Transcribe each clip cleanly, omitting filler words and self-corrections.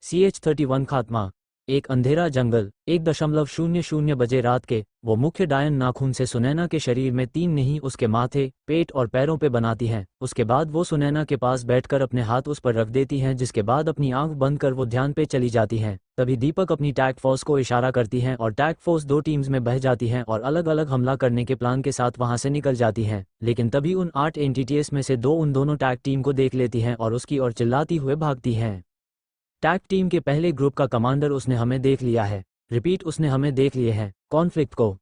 CH-31 खात्मा। एक अंधेरा जंगल। 1:00 बजे रात के वो मुख्य डायन नाखून से सुनैना के शरीर में 3 नहीं उसके माथे, पेट और पैरों पे बनाती हैं। उसके बाद वो सुनैना के पास बैठकर अपने हाथ उस पर रख देती हैं, जिसके बाद अपनी आंख बंद कर वो ध्यान पे चली जाती हैं। तभी दीपक अपनी टैग फोर्स को इशारा करती हैं और टैग फोर्स 2 टीम्स में बह जाती हैं और अलग अलग हमला करने के प्लान के साथ वहां से निकल जाती हैं। लेकिन तभी उन 8 एंटिटीज में से 2 उन दोनों टैग टीम को देख लेती हैं और उसकी ओर चिल्लाती हुए भागती हैं। टैग टीम के पहले ग्रुप का कमांडर, उसने हमें देख लिया है। रिपीट, उसने हमें देख लिए हैं। कॉन्फ्लिक्ट को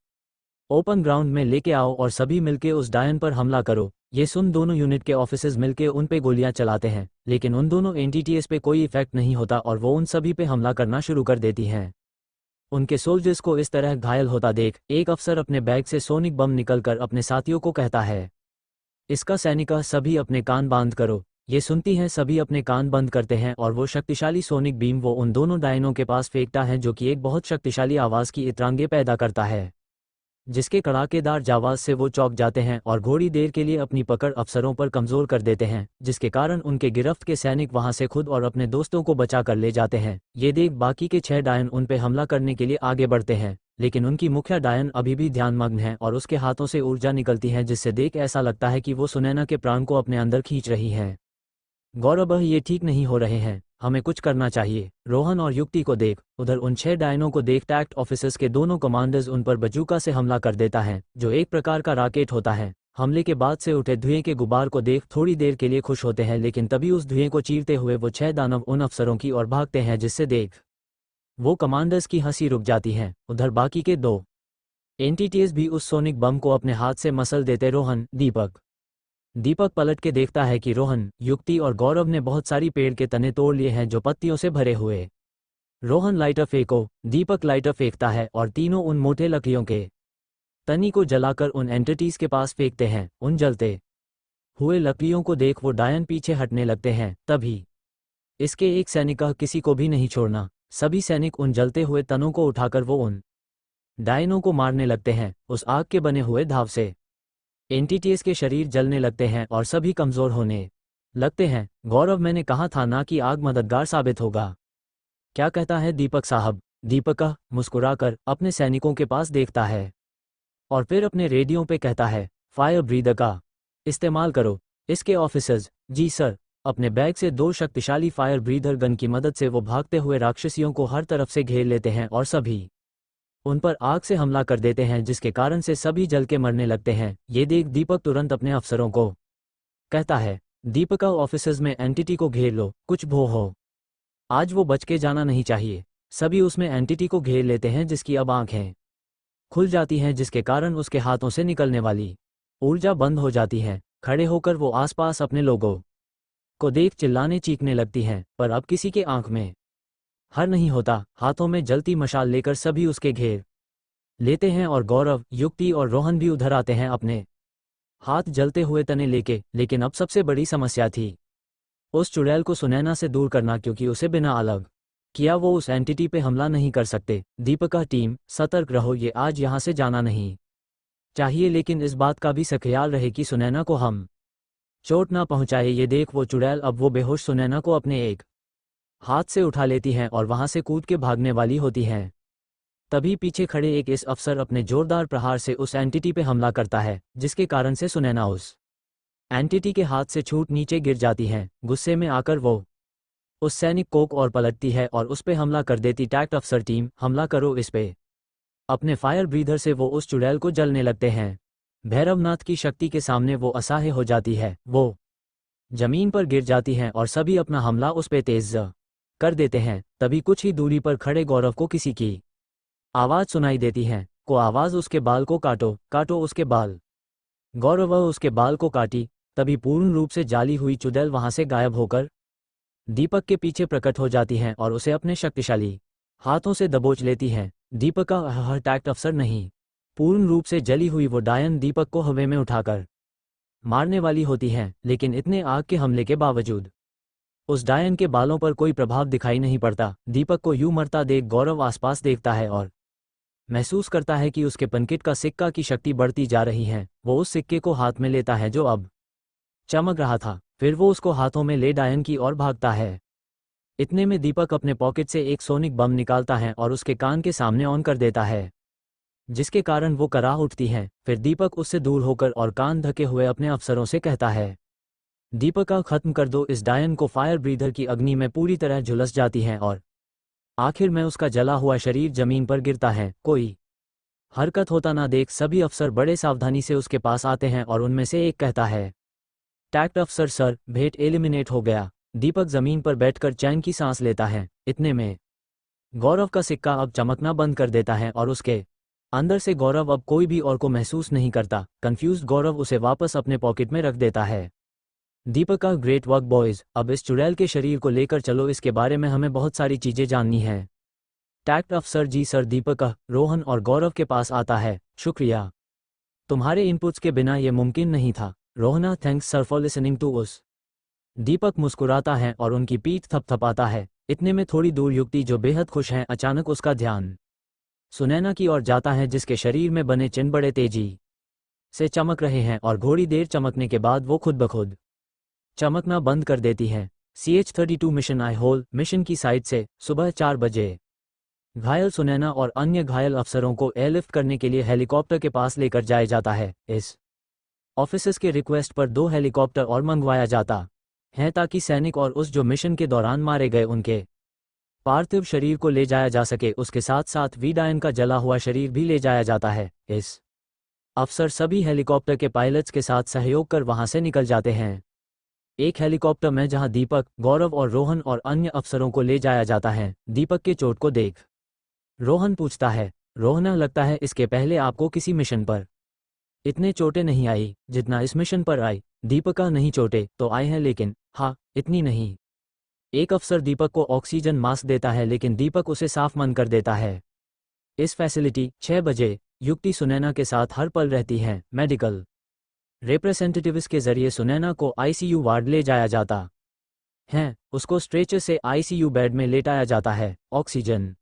ओपन ग्राउंड में लेके आओ और सभी मिलके उस डायन पर हमला करो। ये सुन दोनों यूनिट के ऑफिसर्स मिलके उन पे गोलियां चलाते हैं, लेकिन उन दोनों एंटिटीज पे कोई इफेक्ट नहीं होता और वो उन सभी पे हमला करना शुरू कर देती हैं। उनके सोल्जर्स को इस तरह घायल होता देख एक अफसर अपने बैग से सोनिक बम निकलकर अपने साथियों को कहता है, इसका सैनिका, सभी अपने कान बंद करो। ये सुनती हैं, सभी अपने कान बंद करते हैं और वो शक्तिशाली सोनिक बीम वो उन दोनों डायनों के पास फेंकता है, जो कि एक बहुत शक्तिशाली आवाज़ की इतरांगे पैदा करता है, जिसके कड़ाकेदार आवाज़ से वो चौंक जाते हैं और घोड़ी देर के लिए अपनी पकड़ अफसरों पर कमज़ोर कर देते हैं, जिसके कारण उनके गिरफ्त के सैनिक वहां से खुद और अपने दोस्तों को बचा कर ले जाते हैं। ये देख बाकी के 6 डायन उन पे हमला करने के लिए आगे बढ़ते हैं, लेकिन उनकी मुख्य डायन अभी भी ध्यानमग्न है और उसके हाथों से ऊर्जा निकलती है, जिससे देख ऐसा लगता है कि वो सुनैना के प्राण को अपने अंदर खींच रही है। गौरव, ये ठीक नहीं हो रहे हैं, हमें कुछ करना चाहिए। रोहन और युक्ति को देख। उधर उन 6 डायनों को देख टैक्ट ऑफिसर्स के दोनों कमांडर्स उन पर बजूका से हमला कर देता है, जो एक प्रकार का रॉकेट होता है। हमले के बाद से उठे धुएं के गुबार को देख थोड़ी देर के लिए खुश होते हैं, लेकिन तभी उस धुएं को चीरते हुए वो 6 दानव उन अफसरों की ओर भागते हैं, जिससे देख वो कमांडर्स की हंसी रुक जाती है। उधर बाकी के 2 एंटिटीज भी उस सोनिक बम को अपने हाथ से मसल देते। रोहन, दीपक पलट के देखता है कि रोहन, युक्ति और गौरव ने बहुत सारी पेड़ के तने तोड़ लिए हैं जो पत्तियों से भरे हुए। रोहन, लाइटर फेंको। दीपक लाइटर फेंकता है और तीनों उन मोटे लकड़ियों के तनी को जलाकर उन एंटिटीज के पास फेंकते हैं। उन जलते हुए लकड़ियों को देख वो डायन पीछे हटने लगते हैं। तभी इसके एक सैनिक का किसी को भी नहीं छोड़ना। सभी सैनिक उन जलते हुए तनों को उठाकर वो उन डायनों को मारने लगते हैं। उस आग के बने हुए धाव से एंटिटीज के शरीर जलने लगते हैं और सभी कमजोर होने लगते हैं। गौरव, मैंने कहा था ना कि आग मददगार साबित होगा। क्या कहता है दीपक साहब? दीपक मुस्कुराकर अपने सैनिकों के पास देखता है और फिर अपने रेडियो पे कहता है, फायर ब्रीदर का इस्तेमाल करो। इसके ऑफिसर्स, जी सर। अपने बैग से 2 शक्तिशाली फायर ब्रीदर गन की मदद से वो भागते हुए राक्षसियों को हर तरफ से घेर लेते हैं और सभी उन पर आग से हमला कर देते हैं, जिसके कारण से सभी जल के मरने लगते हैं। ये देख दीपक तुरंत अपने अफसरों को कहता है, दीपक ऑफिसर्स में एंटिटी को घेर लो, कुछ भो हो, आज वो बच के जाना नहीं चाहिए। सभी उसमें एंटिटी को घेर लेते हैं, जिसकी अब आंखें खुल जाती हैं, जिसके कारण उसके हाथों से निकलने वाली ऊर्जा बंद हो जाती है। खड़े होकर वो आसपास अपने लोगों को देख चिल्लाने चीखने लगती हैं, पर अब किसी के आंख में हर नहीं होता। हाथों में जलती मशाल लेकर सभी उसके घेर लेते हैं और गौरव, युक्ति और रोहन भी उधर आते हैं अपने हाथ जलते हुए तने लेके। लेकिन अब सबसे बड़ी समस्या थी उस चुड़ैल को सुनैना से दूर करना, क्योंकि उसे बिना अलग किया वो उस एंटिटी पे हमला नहीं कर सकते। दीपक टीम, सतर्क रहो, ये आज यहाँ से जाना नहीं चाहिए, लेकिन इस बात का भी ख्याल रहे कि सुनैना को हम चोट ना पहुंचाए। ये देख वो चुड़ैल अब वो बेहोश सुनैना को अपने एक हाथ से उठा लेती हैं और वहां से कूद के भागने वाली होती हैं। तभी पीछे खड़े एक इस अफसर अपने जोरदार प्रहार से उस एंटिटी पे हमला करता है, जिसके कारण से सुनैना उस एंटिटी के हाथ से छूट नीचे गिर जाती हैं। गुस्से में आकर वो उस सैनिक को और पलटती है और उस पे हमला कर देती। टैक्ट अफसर टीम, हमला करो इस पे। अपने फायर ब्रीदर से वो उस चुड़ैल को जलने लगते हैं। भैरवनाथ की शक्ति के सामने वो असहाय हो जाती है, वो जमीन पर गिर जाती हैं और सभी अपना हमला उस पे तेज कर देते हैं। तभी कुछ ही दूरी पर खड़े गौरव को किसी की आवाज सुनाई देती है। को आवाज, उसके बाल को काटो, काटो उसके बाल। गौरव उसके बाल को काटी। तभी पूर्ण रूप से जाली हुई चुड़ैल वहां से गायब होकर दीपक के पीछे प्रकट हो जाती हैं और उसे अपने शक्तिशाली हाथों से दबोच लेती हैं। दीपक का हर टैक्ट अफसर नहीं, पूर्ण रूप से जली हुई वो डायन दीपक को हवा में उठाकर मारने वाली होती हैं, लेकिन इतने आग के हमले के बावजूद उस डायन के बालों पर कोई प्रभाव दिखाई नहीं पड़ता। दीपक को यूं मरता देख गौरव आसपास देखता है और महसूस करता है कि उसके पनकिट का सिक्का की शक्ति बढ़ती जा रही है। वो उस सिक्के को हाथ में लेता है जो अब चमक रहा था। फिर वो उसको हाथों में ले डायन की ओर भागता है। इतने में दीपक अपने पॉकेट से एक सोनिक बम निकालता है और उसके कान के सामने ऑन कर देता है, जिसके कारण वो कराह उठती हैं। फिर दीपक उससे दूर होकर और कान ढके हुए अपने अफसरों से कहता है, दीपका खत्म कर दो इस डायन को। फायर ब्रीदर की अग्नि में पूरी तरह झुलस जाती हैं और आखिर में उसका जला हुआ शरीर जमीन पर गिरता है। कोई हरकत होता ना देख सभी अफसर बड़े सावधानी से उसके पास आते हैं और उनमें से एक कहता है, टैक्ट अफसर सर, भेंट एलिमिनेट हो गया। दीपक जमीन पर बैठकर चैन की सांस लेता है। इतने में गौरव का सिक्का अब चमकना बंद कर देता है और उसके अंदर से गौरव अब कोई भी और को महसूस नहीं करता। कंफ्यूज्ड गौरव उसे वापस अपने पॉकेट में रख देता है। दीपक का ग्रेट वर्क बॉयज, अब इस चुड़ैल के शरीर को लेकर चलो, इसके बारे में हमें बहुत सारी चीजें जाननी हैं। टैक्ट अफसर जी सर। दीपक रोहन और गौरव के पास आता है, शुक्रिया, तुम्हारे इनपुट्स के बिना ये मुमकिन नहीं था। Rohna, thanks sir for listening to us. Deepak मुस्कुराता है और उनकी पीठ थपथपाता है। इतने में थोड़ी दूर युक्ति, जो बेहद खुश है, अचानक उसका ध्यान सुनैना की ओर जाता है, जिसके शरीर में बने चिन्ह बड़े तेजी से चमक रहे हैं और थोड़ी देर चमकने के बाद वो खुद ब खुद चमकना बंद कर देती है। CH-32 mission eye hole mission की साइड से सुबह 4 बजे घायल सुनैना और अन्य घायल अफसरों को एयरलिफ्ट करने के लिए हेलीकॉप्टर के पास लेकर जाया जाता है। इस ऑफिसर्स के रिक्वेस्ट पर 2 हेलीकॉप्टर और मंगवाया जाता है ताकि सैनिक और उस जो मिशन के दौरान मारे गए उनके पार्थिव शरीर को ले जाया जा सके। उसके साथ साथ वीडायन का जला हुआ शरीर भी ले जाया जाता है। इस अफसर सभी हेलीकॉप्टर के पायलट्स के साथ सहयोग कर वहां से निकल जाते हैं। एक हेलीकॉप्टर में जहां दीपक, गौरव और रोहन और अन्य अफसरों को ले जाया जाता है। दीपक के चोट को देख रोहन पूछता है, रोहना, लगता है इसके पहले आपको किसी मिशन पर इतने चोटें नहीं आई जितना इस मिशन पर आई। दीपका, नहीं, चोटें तो आई हैं लेकिन हाँ, इतनी नहीं। एक अफसर दीपक को ऑक्सीजन मास्क देता है लेकिन दीपक उसे साफ मन कर देता है। इस फैसिलिटी 6 बजे युक्ति सुनैना के साथ हर पल रहती हैं। मेडिकल रिप्रेजेंटेटिव्स के जरिए सुनैना को ICU वार्ड ले जाया जाता है। उसको स्ट्रेचर से ICU बेड में लेटाया जाता है। ऑक्सीजन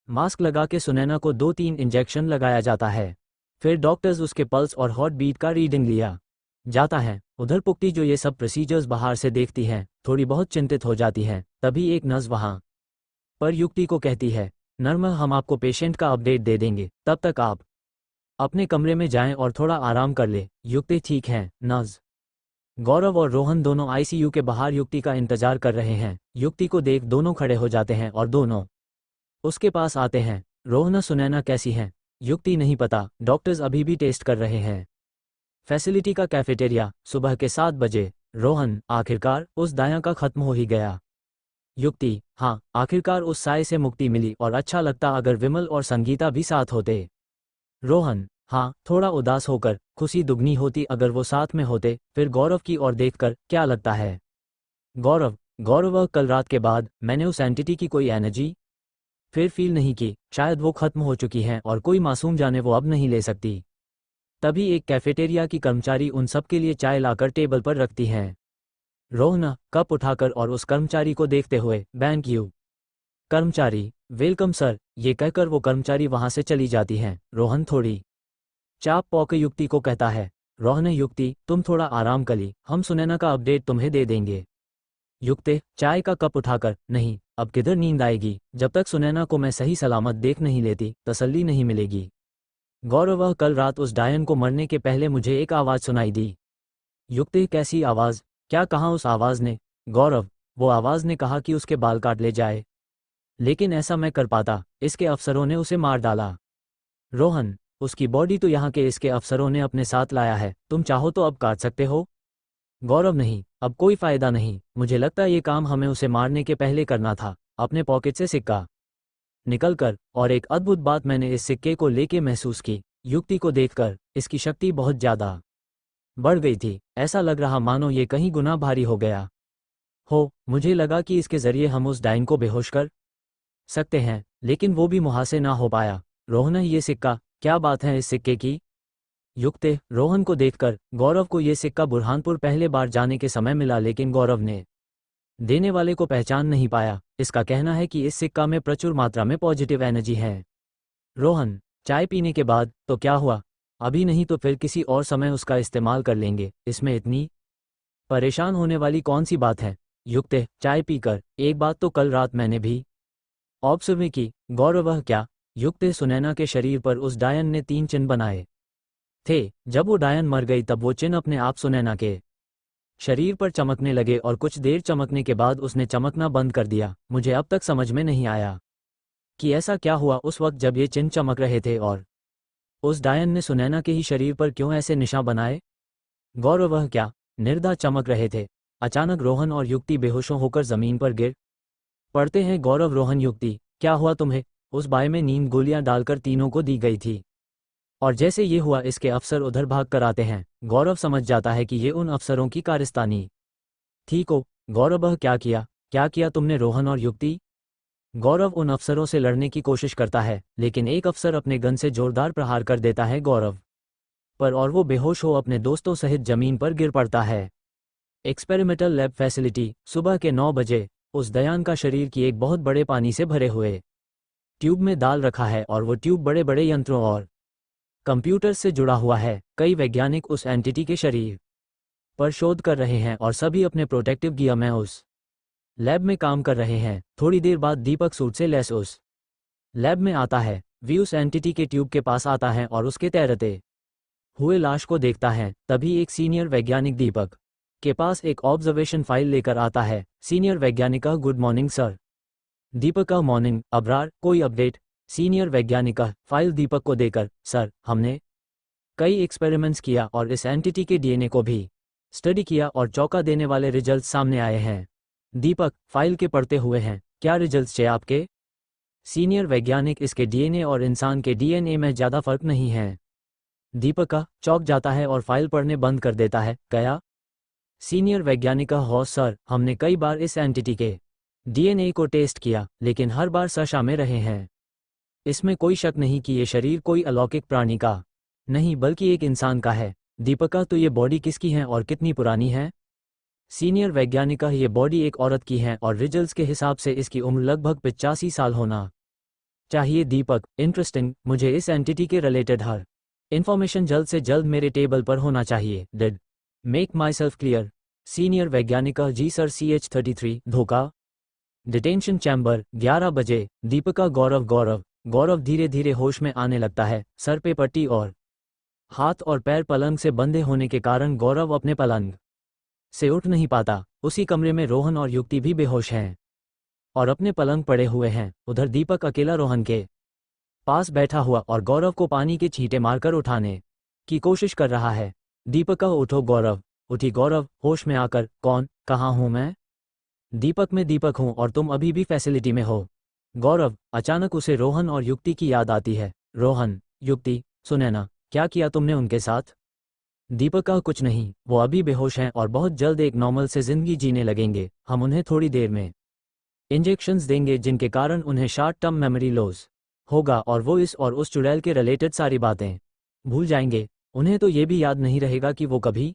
मास्क लगा के सुनैना को 2-3 इंजेक्शन लगाया जाता है। फिर डॉक्टर्स उसके पल्स और हॉट बीट का रीडिंग लिया जाता है। उधर पुक्ति, जो ये सब प्रोसीजर्स बाहर से देखती है, थोड़ी बहुत चिंतित हो जाती है। तभी एक नर्स वहां पर युक्ति को कहती है, नर्म, हम आपको पेशेंट का अपडेट दे देंगे, तब तक आप अपने कमरे में जाएं और थोड़ा आराम कर ले। युक्ति, ठीक है नर्स। गौरव और रोहन दोनों ICU के बाहर युक्ति का इंतजार कर रहे हैं। युक्ति को देख दोनों खड़े हो जाते हैं और दोनों उसके पास आते हैं। रोहना, सुनैना कैसी हैं? युक्ति, नहीं पता, डॉक्टर्स अभी भी टेस्ट कर रहे हैं। फैसिलिटी का कैफेटेरिया सुबह के 7 बजे। रोहन, आखिरकार उस दाया का खत्म हो ही गया। युक्ति, हाँ, आखिरकार उस साए से मुक्ति मिली और अच्छा लगता अगर विमल और संगीता भी साथ होते। रोहन, हाँ, थोड़ा उदास होकर खुशी दुगनी होती अगर वो साथ में होते। फिर गौरव की ओर देखकर, क्या लगता है? गौरव, कल रात के बाद मैंने उस एंटिटी की कोई एनर्जी फिर फील नहीं की। शायद वो खत्म हो चुकी हैं और कोई मासूम जाने वो अब नहीं ले सकती। तभी एक कैफेटेरिया की कर्मचारी उन सब के लिए चाय लाकर टेबल पर रखती हैं। रोहना कप उठाकर और उस कर्मचारी को देखते हुए, थैंक यू कर्मचारी, वेलकम सर, ये कहकर वो कर्मचारी वहां से चली जाती हैं। रोहन थोड़ी चाप पौके युक्ति को कहता है, रोहन, युक्ति, तुम थोड़ा आराम कर ली, हम सुनैना का अपडेट तुम्हें दे देंगे। युक्ति चाय का कप उठाकर, नहीं, अब किधर नींद आएगी जब तक सुनैना को मैं सही सलामत देख नहीं लेती, तसल्ली नहीं मिलेगी। गौरव, कल रात उस डायन को मरने के पहले मुझे एक आवाज सुनाई दी। युक्ति, कैसी आवाज? क्या कहा उस आवाज ने? गौरव, वो आवाज ने कहा कि उसके बाल काट ले जाए, लेकिन ऐसा मैं कर पाता, इसके अफसरों ने उसे मार डाला। रोहन, उसकी बॉडी तो यहाँ के इसके अफसरों ने अपने साथ लाया है, तुम चाहो तो अब काट सकते हो। गौरव, नहीं, अब कोई फायदा नहीं, मुझे लगता ये काम हमें उसे मारने के पहले करना था। अपने पॉकेट से सिक्का निकलकर, और एक अद्भुत बात मैंने इस सिक्के को लेके महसूस की। युक्ति को देखकर इसकी शक्ति बहुत ज्यादा बढ़ गई थी। ऐसा लग रहा मानो ये कहीं गुना भारी हो गया हो। मुझे लगा कि इसके जरिए हम उस डायन को बेहोश कर सकते हैं, लेकिन वो भी मुहासे ना हो पाया। रोहन, ये सिक्का, क्या बात है इस सिक्के की? युक्ति, रोहन को देखकर, गौरव को ये सिक्का बुरहानपुर पहले बार जाने के समय मिला, लेकिन गौरव ने देने वाले को पहचान नहीं पाया। इसका कहना है कि इस सिक्का में प्रचुर मात्रा में पॉजिटिव एनर्जी है। रोहन, चाय पीने के बाद तो क्या हुआ? अभी नहीं तो फिर किसी और समय उसका इस्तेमाल कर लेंगे, इसमें इतनी परेशान होने वाली कौन सी बात है? युक्त चाय पीकर, एक बात तो कल रात मैंने भी ऑब्जर्व की। गौरव क्या? युक्त सुनैना के शरीर पर उस डायन ने 3 चिन्ह बनाए थे। जब वो डायन मर गई तब वो चिन्ह अपने आप सुनैना के शरीर पर चमकने लगे और कुछ देर चमकने के बाद उसने चमकना बंद कर दिया। मुझे अब तक समझ में नहीं आया कि ऐसा क्या हुआ उस वक्त जब ये चिन्ह चमक रहे थे और उस डायन ने सुनैना के ही शरीर पर क्यों ऐसे निशान बनाए। गौरव क्या? निर्दा चमक रहे थे। अचानक रोहन और युक्ति बेहोशों होकर जमीन पर गिर पड़ते हैं। गौरव, रोहन, युक्ति, क्या हुआ तुम्हें? उस बाय में नींद गोलियां डालकर तीनों को दी गई थी और जैसे ये हुआ इसके अफसर उधर भाग कर आते हैं। गौरव समझ जाता है कि ये उन अफसरों की कारस्तानी थी को। गौरव, क्या किया तुमने रोहन और युक्ति? गौरव उन अफसरों से लड़ने की कोशिश करता है लेकिन एक अफसर अपने गन से जोरदार प्रहार कर देता है गौरव पर और वो बेहोश हो अपने दोस्तों सहित जमीन पर गिर पड़ता है। Experimental lab facility. सुबह के 9 बजे उस दयान का शरीर की एक बहुत बड़े पानी से भरे हुए ट्यूब में डाल रखा है और वो ट्यूब बड़े बड़े यंत्रों और कंप्यूटर से जुड़ा हुआ है। कई वैज्ञानिक उस एंटिटी के शरीर पर शोध कर रहे हैं और सभी अपने प्रोटेक्टिव गियर में उस लैब में काम कर रहे हैं। थोड़ी देर बाद दीपक सूट से लैस उस लैब में आता है। वी उस एंटिटी के ट्यूब के पास आता है और उसके तैरते हुए लाश को देखता है। तभी एक सीनियर वैज्ञानिक दीपक के पास एक ऑब्जर्वेशन फाइल लेकर आता है। सीनियर वैज्ञानिक, गुड मॉर्निंग सर। दीपक, मॉर्निंग अबरार, कोई अपडेट? सीनियर वैज्ञानिक फाइल दीपक को देकर, सर हमने कई एक्सपेरिमेंट्स किया और इस एंटिटी के डीएनए को भी स्टडी किया और चौंका देने वाले रिजल्ट्स सामने आए हैं। दीपक फाइल के पढ़ते हुए हैं, क्या रिजल्ट्स चे आपके? सीनियर वैज्ञानिक, इसके डीएनए और इंसान के डीएनए में ज़्यादा फर्क नहीं है। दीपक चौंक जाता है और फाइल पढ़ने बंद कर देता है। क्या? सीनियर वैज्ञानिक, हो सर, हमने कई बार इस एंटिटी के डीएनए को टेस्ट किया लेकिन हर बार सशा में रहे हैं। इसमें कोई शक नहीं कि ये शरीर कोई अलौकिक प्राणी का नहीं बल्कि एक इंसान का है। दीपक, तो ये बॉडी किसकी है और कितनी पुरानी है? सीनियर वैज्ञानिक, ये बॉडी एक औरत की है और रिजल्ट्स के हिसाब से इसकी उम्र लगभग 85 साल होना चाहिए। दीपक, इंटरेस्टिंग, मुझे इस एंटिटी के रिलेटेड हर इन्फॉर्मेशन जल्द से जल्द मेरे टेबल पर होना चाहिए। Did make my self clear? Senior वैज्ञानिक, जी सर। CH-33 धोखा डिटेंशन चैम्बर। 11 बजे। दीपक, गौरव धीरे धीरे होश में आने लगता है। सर पे पट्टी और हाथ और पैर पलंग से बंधे होने के कारण गौरव अपने पलंग से उठ नहीं पाता। उसी कमरे में रोहन और युक्ति भी बेहोश हैं और अपने पलंग पड़े हुए हैं। उधर दीपक अकेला रोहन के पास बैठा हुआ और गौरव को पानी के छींटे मारकर उठाने की कोशिश कर रहा है। दीपक, उठो गौरव। उठी गौरव होश में आकर, कौन? कहाँ हूँ मैं? दीपक, मैं दीपक हूँ और तुम अभी भी फैसिलिटी में हो। गौरव, अचानक उसे रोहन और युक्ति की याद आती है। रोहन, युक्ति, सुनैना, क्या किया तुमने उनके साथ? दीपक, कुछ नहीं, वो अभी बेहोश हैं और बहुत जल्द एक नॉर्मल से जिंदगी जीने लगेंगे। हम उन्हें थोड़ी देर में इंजेक्शंस देंगे जिनके कारण उन्हें शॉर्ट टर्म मेमोरी लॉस होगा और वो इस और उस चुड़ैल के रिलेटेड सारी बातें भूल जाएंगे। उन्हें तो ये भी याद नहीं रहेगा कि वो कभी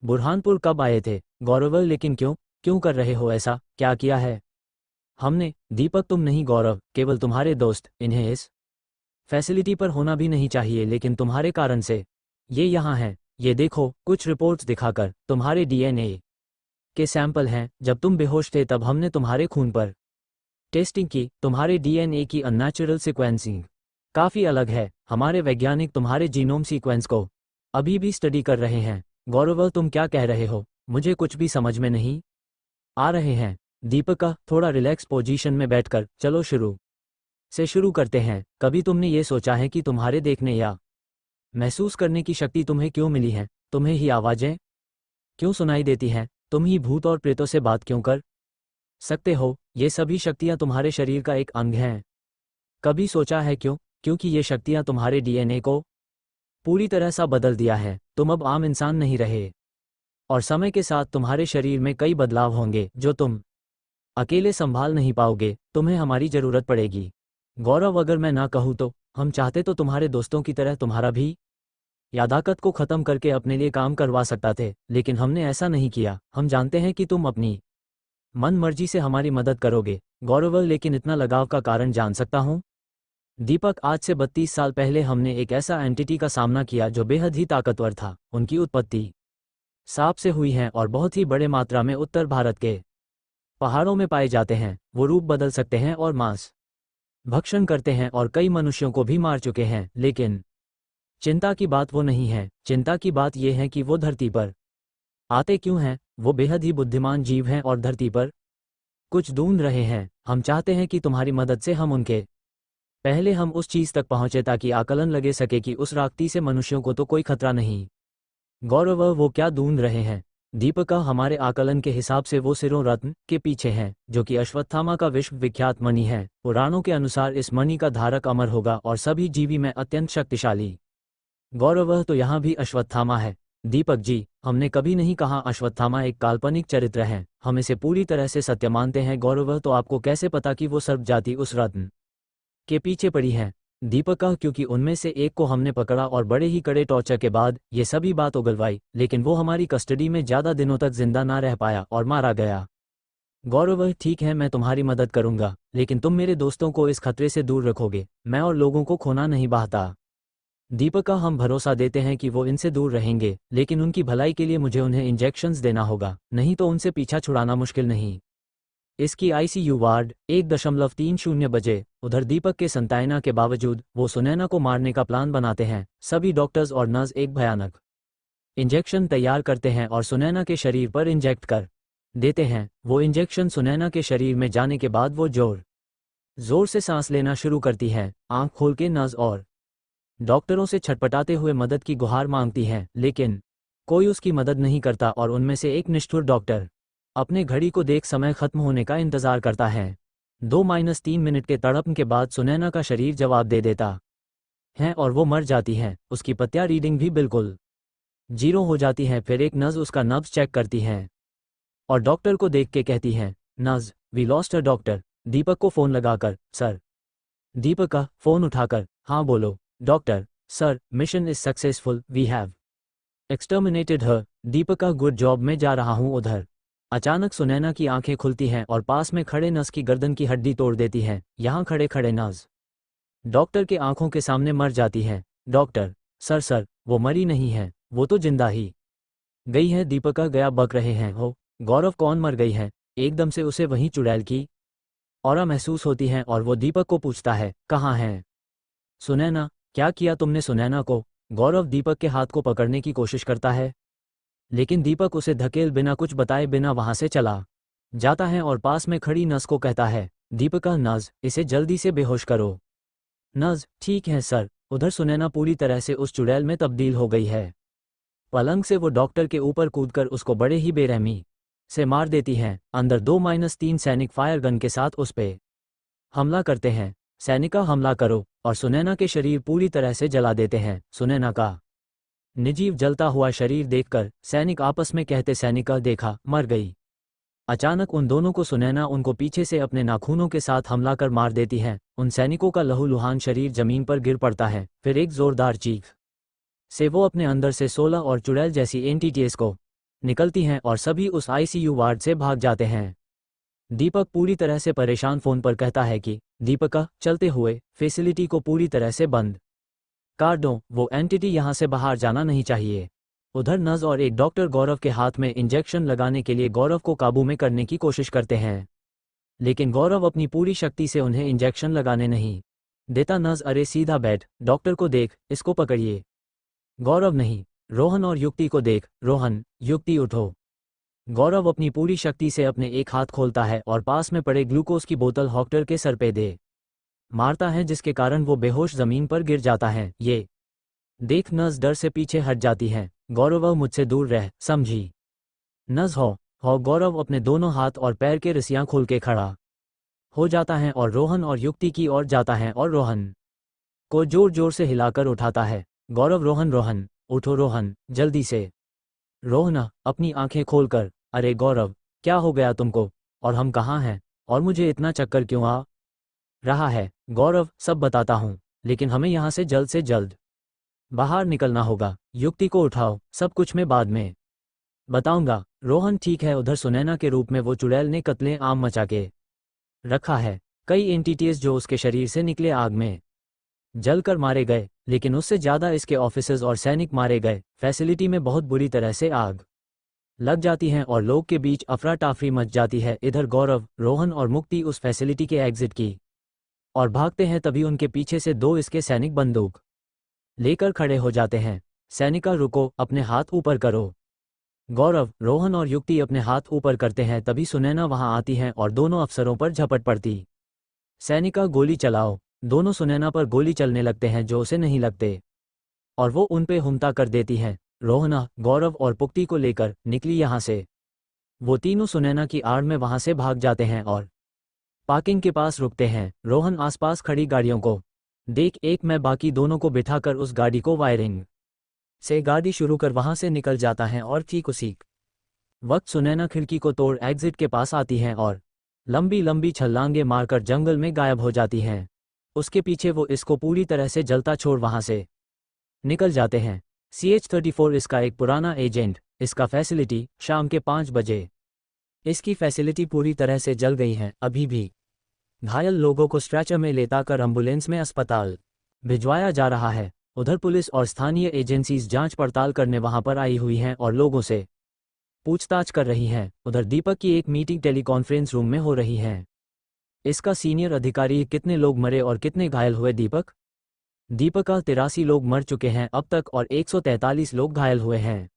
बुरहानपुर कब आए थे। गौरव, लेकिन क्यों कर रहे हो ऐसा? क्या किया है हमने? दीपक, तुम नहीं गौरव, केवल तुम्हारे दोस्त। इन्हें इस फैसिलिटी पर होना भी नहीं चाहिए लेकिन तुम्हारे कारण से ये यहाँ हैं। ये देखो, कुछ रिपोर्ट्स दिखाकर तुम्हारे डीएनए के सैंपल हैं। जब तुम बेहोश थे तब हमने तुम्हारे खून पर टेस्टिंग की। तुम्हारे डीएनए की अननेचुरल सीक्वेंसिंग काफ़ी अलग है। हमारे वैज्ञानिक तुम्हारे जीनोम सीक्वेंस को अभी भी स्टडी कर रहे हैं। गौरव, तुम क्या कह रहे हो? मुझे कुछ भी समझ में नहीं आ रहे हैं। दीपक, थोड़ा रिलैक्स पोजीशन में बैठकर चलो शुरू करते हैं। कभी तुमने ये सोचा है कि तुम्हारे देखने या महसूस करने की शक्ति तुम्हें क्यों मिली है? तुम्हें ही आवाज़ें क्यों सुनाई देती हैं? तुम ही भूत और प्रेतों से बात क्यों कर सकते हो? ये सभी शक्तियाँ तुम्हारे शरीर का एक अंग हैं। कभी सोचा है क्यों? क्योंकि ये शक्तियाँ तुम्हारे डीएनए को पूरी तरह सा बदल दिया है। तुम अब आम इंसान नहीं रहे और समय के साथ तुम्हारे शरीर में कई बदलाव होंगे जो तुम अकेले संभाल नहीं पाओगे। तुम्हें हमारी ज़रूरत पड़ेगी। गौरव, अगर मैं ना कहूँ तो हम चाहते तो तुम्हारे दोस्तों की तरह तुम्हारा भी यादाकत को ख़त्म करके अपने लिए काम करवा सकता थे लेकिन हमने ऐसा नहीं किया। हम जानते हैं कि तुम अपनी मन मर्जी से हमारी मदद करोगे। गौरव, लेकिन इतना लगाव का कारण जान सकता हूँ? दीपक, आज से 32 साल पहले हमने एक ऐसा एंटिटी का सामना किया जो बेहद ही ताकतवर था। उनकी उत्पत्ति सांप से हुई है और बहुत ही बड़े मात्रा में उत्तर भारत के पहाड़ों में पाए जाते हैं। वो रूप बदल सकते हैं और मांस भक्षण करते हैं और कई मनुष्यों को भी मार चुके हैं। लेकिन चिंता की बात वो नहीं है। चिंता की बात यह है कि वो धरती पर आते क्यों हैं। वो बेहद ही बुद्धिमान जीव हैं और धरती पर कुछ ढूंढ रहे हैं। हम चाहते हैं कि तुम्हारी मदद से हम उनके पहले हम उस चीज तक पहुंचे ताकि आकलन लगे सके कि उस राख्ती से मनुष्यों को तो कोई खतरा नहीं। गौरव, वो क्या ढूंढ रहे हैं? दीपका, हमारे आकलन के हिसाब से वो सिरों रत्न के पीछे हैं, जो कि अश्वत्थामा का विश्व विख्यात मणि है। पुराणों के अनुसार इस मणि का धारक अमर होगा और सभी जीवी में अत्यंत शक्तिशाली। गौरव, तो यहाँ भी अश्वत्थामा है। दीपक जी, हमने कभी नहीं कहा अश्वत्थामा एक काल्पनिक चरित्र है। हम इसे पूरी तरह से सत्य मानते हैं। गौरव, तो आपको कैसे पता कि वो सर्प जाति उस रत्न के पीछे पड़ी है? दीपका, क्योंकि उनमें से एक को हमने पकड़ा और बड़े ही कड़े टॉर्चर के बाद ये सभी बात उगलवाई, लेकिन वो हमारी कस्टडी में ज़्यादा दिनों तक जिंदा ना रह पाया और मारा गया। गौरव, ठीक है, मैं तुम्हारी मदद करूंगा, लेकिन तुम मेरे दोस्तों को इस खतरे से दूर रखोगे। मैं और लोगों को खोना नहीं चाहता। दीपका, हम भरोसा देते हैं कि वो इनसे दूर रहेंगे, लेकिन उनकी भलाई के लिए मुझे उन्हें इंजेक्शंस देना होगा, नहीं तो उनसे पीछा छुड़ाना मुश्किल नहीं। इसकी आईसीयू वार्ड 1:30 बजे। उधर दीपक के संतायना के बावजूद वो सुनैना को मारने का प्लान बनाते हैं। सभी डॉक्टर्स और नर्स एक भयानक इंजेक्शन तैयार करते हैं और सुनैना के शरीर पर इंजेक्ट कर देते हैं। वो इंजेक्शन सुनैना के शरीर में जाने के बाद वो जोर से सांस लेना शुरू करती है। आंख खोल के नर्स और डॉक्टरों से छटपटाते हुए मदद की गुहार मांगती हैं, लेकिन कोई उसकी मदद नहीं करता और उनमें से एक निष्ठुर डॉक्टर अपने घड़ी को देख समय खत्म होने का इंतजार करता है। 2-3 मिनट के तड़पन के बाद सुनैना का शरीर जवाब दे देता है और वो मर जाती है। उसकी पत्या रीडिंग भी बिल्कुल 0 हो जाती है। फिर एक नर्स उसका नब्ज चेक करती है और डॉक्टर को देख के कहती है, nurse, we lost a doctor. Deepak को फोन लगाकर, सर। दीपक का फोन उठाकर, हाँ बोलो। Doctor, sir, mission is successful, we have exterminated her. Deepak का, गुड जॉब, में जा रहा हूँ उधर। अचानक सुनैना की आंखें खुलती हैं और पास में खड़े नर्स की गर्दन की हड्डी तोड़ देती हैं। यहाँ खड़े खड़े नर्स डॉक्टर के आंखों के सामने मर जाती है। डॉक्टर, सर, वो मरी नहीं है, वो तो जिंदा ही गई है। दीपका, गया बक रहे हैं हो। गौरव, कौन मर गई है? एकदम से उसे वहीं चुड़ैल की ऑरा महसूस होती है और वो दीपक को पूछता है, कहाँ है सुनैना? क्या किया तुमने सुनैना को? गौरव दीपक के हाथ को पकड़ने की कोशिश करता है, लेकिन दीपक उसे धकेल बिना कुछ बताए बिना वहां से चला जाता है और पास में खड़ी नर्स को कहता है, दीपका, नर्स, इसे जल्दी से बेहोश करो। नर्स, ठीक है सर। उधर सुनैना पूरी तरह से उस चुड़ैल में तब्दील हो गई है। पलंग से वो डॉक्टर के ऊपर कूदकर उसको बड़े ही बेरहमी से मार देती हैं। अंदर 2-3 सैनिक फायर गन के साथ उस पे हमला करते हैं। सैनिका, हमला करो, और सुनैना के शरीर पूरी तरह से जला देते हैं। सुनैना का निर्जीव जलता हुआ शरीर देखकर सैनिक आपस में कहते, सैनिका, देखा, मर गई। अचानक उन दोनों को सुनैना उनको पीछे से अपने नाखूनों के साथ हमला कर मार देती है। उन सैनिकों का लहूलुहान शरीर जमीन पर गिर पड़ता है। फिर एक जोरदार चीख से वो अपने अंदर से 16 और चुड़ैल जैसी एंटिटीज को निकलती हैं और सभी उस आईसीयू वार्ड से भाग जाते हैं। दीपक पूरी तरह से परेशान फोन पर कहता है कि, दीपका, चलते हुए फैसिलिटी को पूरी तरह से बंद कर दो, वो एंटिटी यहाँ से बाहर जाना नहीं चाहिए। उधर नर्स और एक डॉक्टर गौरव के हाथ में इंजेक्शन लगाने के लिए गौरव को काबू में करने की कोशिश करते हैं, लेकिन गौरव अपनी पूरी शक्ति से उन्हें इंजेक्शन लगाने नहीं देता। नर्स, अरे सीधा बैठ, डॉक्टर को देख, इसको पकड़िए। गौरव, नहीं। रोहन और युक्ति को देख। रोहन, युक्ति, उठो। गौरव अपनी पूरी शक्ति से अपने एक हाथ खोलता है और पास में पड़े ग्लूकोज की बोतल डॉक्टर के सर पे दे मारता है, जिसके कारण वो बेहोश जमीन पर गिर जाता है। ये देख नर्स डर से पीछे हट जाती है। गौरव, मुझसे दूर रह, समझी? नर्स, हो। गौरव अपने दोनों हाथ और पैर के रस्सियां खोल के खड़ा हो जाता है और रोहन और युक्ति की ओर जाता है और रोहन को जोर जोर से हिलाकर उठाता है। गौरव, रोहन, उठो रोहन, जल्दी से। रोहना, अपनी आंखें खोलकर, अरे गौरव, क्या हो गया तुमको? और हम कहाँ हैं? और मुझे इतना चक्कर क्यों आ रहा है? गौरव, सब बताता हूँ, लेकिन हमें यहाँ से जल्द बाहर निकलना होगा। युक्ति को उठाओ, सब कुछ मैं बाद में बताऊंगा। रोहन, ठीक है। उधर सुनैना के रूप में वो चुड़ैल ने कत्ले आम मचा के रखा है। कई एंटिटीज जो उसके शरीर से निकले आग में जलकर मारे गए, लेकिन उससे ज़्यादा इसके ऑफिसर्स और सैनिक मारे गए। फैसिलिटी में बहुत बुरी तरह से आग लग जाती हैं और लोग के बीच अफरा टाफरी मच जाती है। इधर गौरव, रोहन और मुक्ति उस फैसिलिटी के एग्जिट की और भागते हैं, तभी उनके पीछे से दो इसके सैनिक बंदूक लेकर खड़े हो जाते हैं। सैनिका रुको, अपने हाथ ऊपर करो। गौरव, रोहन और युक्ति अपने हाथ ऊपर करते हैं, तभी सुनैना वहां आती हैं और दोनों अफसरों पर झपट पड़ती। सैनिका, गोली चलाओ। दोनों सुनैना पर गोली चलने लगते हैं जो उसे नहीं लगते और वो उन पे हमला कर देती हैं। रोहना, गौरव और पुक्ति को लेकर निकली यहाँ से। वो तीनों सुनैना की आड़ में वहां से भाग जाते हैं और पार्किंग के पास रुकते हैं। रोहन आसपास खड़ी गाड़ियों को देख एक मैं बाकी दोनों को बिठाकर उस गाड़ी को वायरिंग से गाड़ी शुरू कर वहां से निकल जाता है और ठीक उसी वक्त सुनैना खिड़की को तोड़ एग्जिट के पास आती हैं और लंबी लंबी छलांगे मारकर जंगल में गायब हो जाती हैं। उसके पीछे वो इसको पूरी तरह से जलता छोड़ वहां से निकल जाते हैं। CH-34 इसका एक पुराना एजेंट। इसका फैसिलिटी शाम के 5 बजे इसकी फैसिलिटी पूरी तरह से जल गई है। अभी भी घायल लोगों को स्ट्रेचर में लेता कर एम्बुलेंस में अस्पताल भिजवाया जा रहा है। उधर पुलिस और स्थानीय एजेंसीज जांच पड़ताल करने वहां पर आई हुई हैं और लोगों से पूछताछ कर रही हैं। उधर दीपक की एक मीटिंग टेलीकॉन्फ्रेंस रूम में हो रही है। इसका सीनियर अधिकारी, कितने लोग मरे और कितने घायल हुए दीपक? दीपक का 83 लोग मर चुके हैं अब तक और 143 लोग घायल हुए हैं।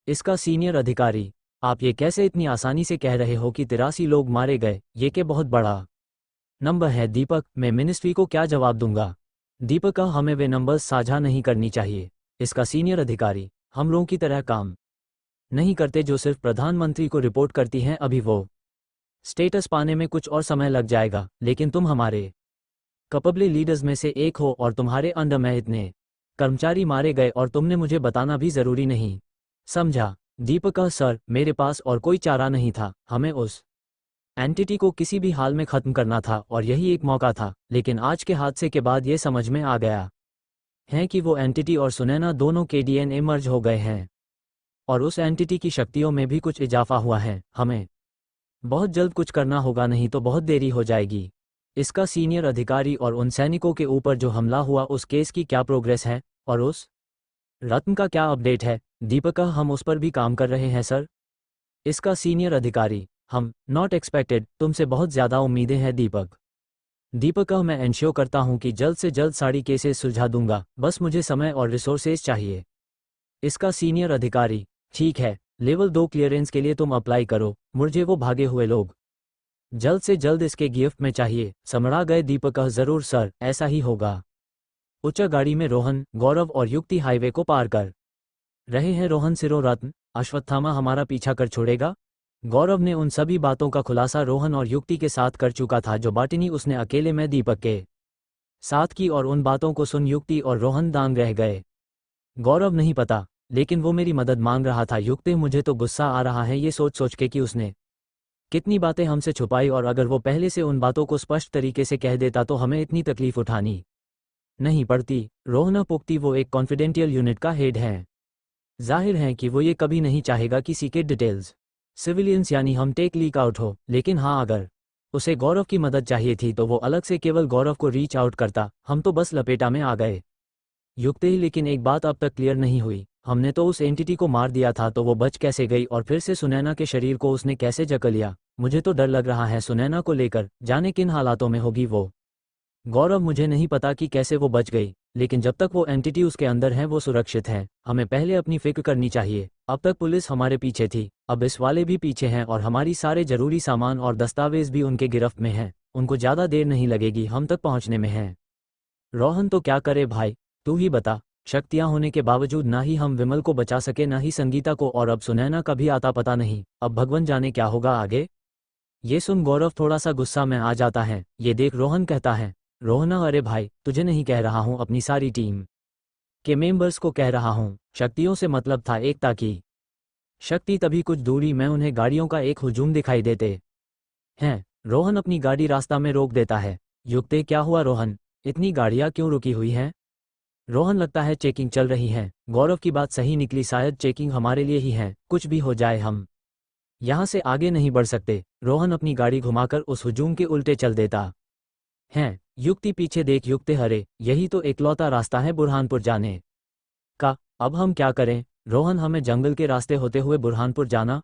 इसका सीनियर अधिकारी, आप ये कैसे इतनी आसानी से कह रहे हो कि 83 लोग मारे गए? ये के बहुत बड़ा नंबर है दीपक, मैं मिनिस्ट्री को क्या जवाब दूंगा? दीपक का, हमें वे नंबर्स साझा नहीं करनी चाहिए। इसका सीनियर अधिकारी, हम लोगों की तरह काम नहीं करते जो सिर्फ प्रधानमंत्री को रिपोर्ट करती हैं। अभी वो स्टेटस पाने में कुछ और समय लग जाएगा, लेकिन तुम हमारे कैपेबल लीडर्स में से एक हो और तुम्हारे अंडर में इतने कर्मचारी मारे गए और तुमने मुझे बताना भी जरूरी नहीं समझा? दीपक, सर मेरे पास और कोई चारा नहीं था। हमें उस एंटिटी को किसी भी हाल में खत्म करना था और यही एक मौका था। लेकिन आज के हादसे के बाद ये समझ में आ गया है कि वो एंटिटी और सुनैना दोनों के DNA मर्ज हो गए हैं और उस एंटिटी की शक्तियों में भी कुछ इजाफा हुआ है। हमें बहुत जल्द कुछ करना होगा, नहीं तो बहुत देरी हो जाएगी। इसका सीनियर अधिकारी, और उन सैनिकों के ऊपर जो हमला हुआ उस केस की क्या प्रोग्रेस है और उस रत्न का क्या अपडेट है? दीपक, हम उस पर भी काम कर रहे हैं सर। इसका सीनियर अधिकारी, हम नॉट एक्सपेक्टेड, तुमसे बहुत ज़्यादा उम्मीदें हैं दीपक। दीपक, मैं एंश्योर करता हूं कि जल्द से जल्द सारी केसेस सुलझा दूंगा, बस मुझे समय और रिसोर्सेज चाहिए। इसका सीनियर अधिकारी, ठीक है, लेवल 2 क्लियरेंस के लिए तुम अप्लाई करो। मुझे वो भागे हुए लोग जल्द से जल्द इसके गिफ्ट में चाहिए। समझा गए दीपक? जरूर सर, ऐसा ही होगा। उच्च गाड़ी में रोहन, गौरव और युक्ति हाईवे को पार कर रहे हैं। रोहन, सिरो रत्न, अश्वत्थामा हमारा पीछा कर छोड़ेगा? गौरव ने उन सभी बातों का खुलासा रोहन और युक्ति के साथ कर चुका था जो बाटिनी उसने अकेले में दीपक के साथ की, और उन बातों को सुन युक्ति और रोहन दांग रह गए। गौरव, नहीं पता, लेकिन वो मेरी मदद मांग रहा था। युक्ति, मुझे तो गुस्सा आ रहा है ये सोच सोच के कि उसने कितनी बातें हमसे छुपाई, और अगर वो पहले से उन बातों को स्पष्ट तरीके से कह देता तो हमें इतनी तकलीफ उठानी नहीं पड़ती। रोहना पुक्ति, वो एक कॉन्फिडेंशियल यूनिट का हेड है। जाहिर है कि वो ये कभी नहीं चाहेगा किसी के डिटेल्स सिविलियंस यानी हम टेक लीक आउट हो। लेकिन हाँ, अगर उसे गौरव की मदद चाहिए थी तो वो अलग से केवल गौरव को रीच आउट करता। हम तो बस लपेटा में आ गए। युक्ति, लेकिन एक बात अब तक क्लियर नहीं हुई, हमने तो उस एंटिटी को मार दिया था तो वो बच कैसे गई और फिर से सुनैना के शरीर को उसने कैसे जकड़ लिया? मुझे तो डर लग रहा है सुनैना को लेकर, जाने किन हालातों में होगी वो। गौरव, मुझे नहीं पता कि कैसे वो बच गई, लेकिन जब तक वो एंटिटी उसके अंदर है वो सुरक्षित है। हमें पहले अपनी फिक्र करनी चाहिए। अब तक पुलिस हमारे पीछे थी, अब इस वाले भी पीछे हैं और हमारी सारे जरूरी सामान और दस्तावेज भी उनके गिरफ्त में हैं। उनको ज़्यादा देर नहीं लगेगी हम तक पहुंचने में हैं। रोहन, तो क्या करे भाई, तू ही बता। शक्तियां होने के बावजूद ना ही हम विमल को बचा सके ना ही संगीता को, और अब सुनैना का भी आता पता नहीं। अब भगवान जाने क्या होगा आगे। ये सुन गौरव थोड़ा सा गुस्सा में आ जाता है। ये देख रोहन कहता है, रोहना, अरे भाई, तुझे नहीं कह रहा हूं, अपनी सारी टीम के मेंबर्स को कह रहा हूं। शक्तियों से मतलब था एकता की शक्ति। तभी कुछ दूरी में उन्हें गाड़ियों का एक हुजूम दिखाई देते हैं। रोहन अपनी गाड़ी रास्ता में रोक देता है। युक्ति, क्या हुआ रोहन, इतनी गाड़ियां क्यों रुकी हुई हैं? रोहन, लगता है चेकिंग चल रही है। गौरव की बात सही निकली, शायद चेकिंग हमारे लिए ही है। कुछ भी हो जाए हम यहाँ से आगे नहीं बढ़ सकते। रोहन अपनी गाड़ी घुमाकर उस हुजूम के उल्टे चल देता है। युक्ति, पीछे देख युक्ति, हरे यही तो इकलौता रास्ता है बुरहानपुर जाने का, अब हम क्या करें? रोहन, हमें जंगल के रास्ते होते हुए बुरहानपुर जाना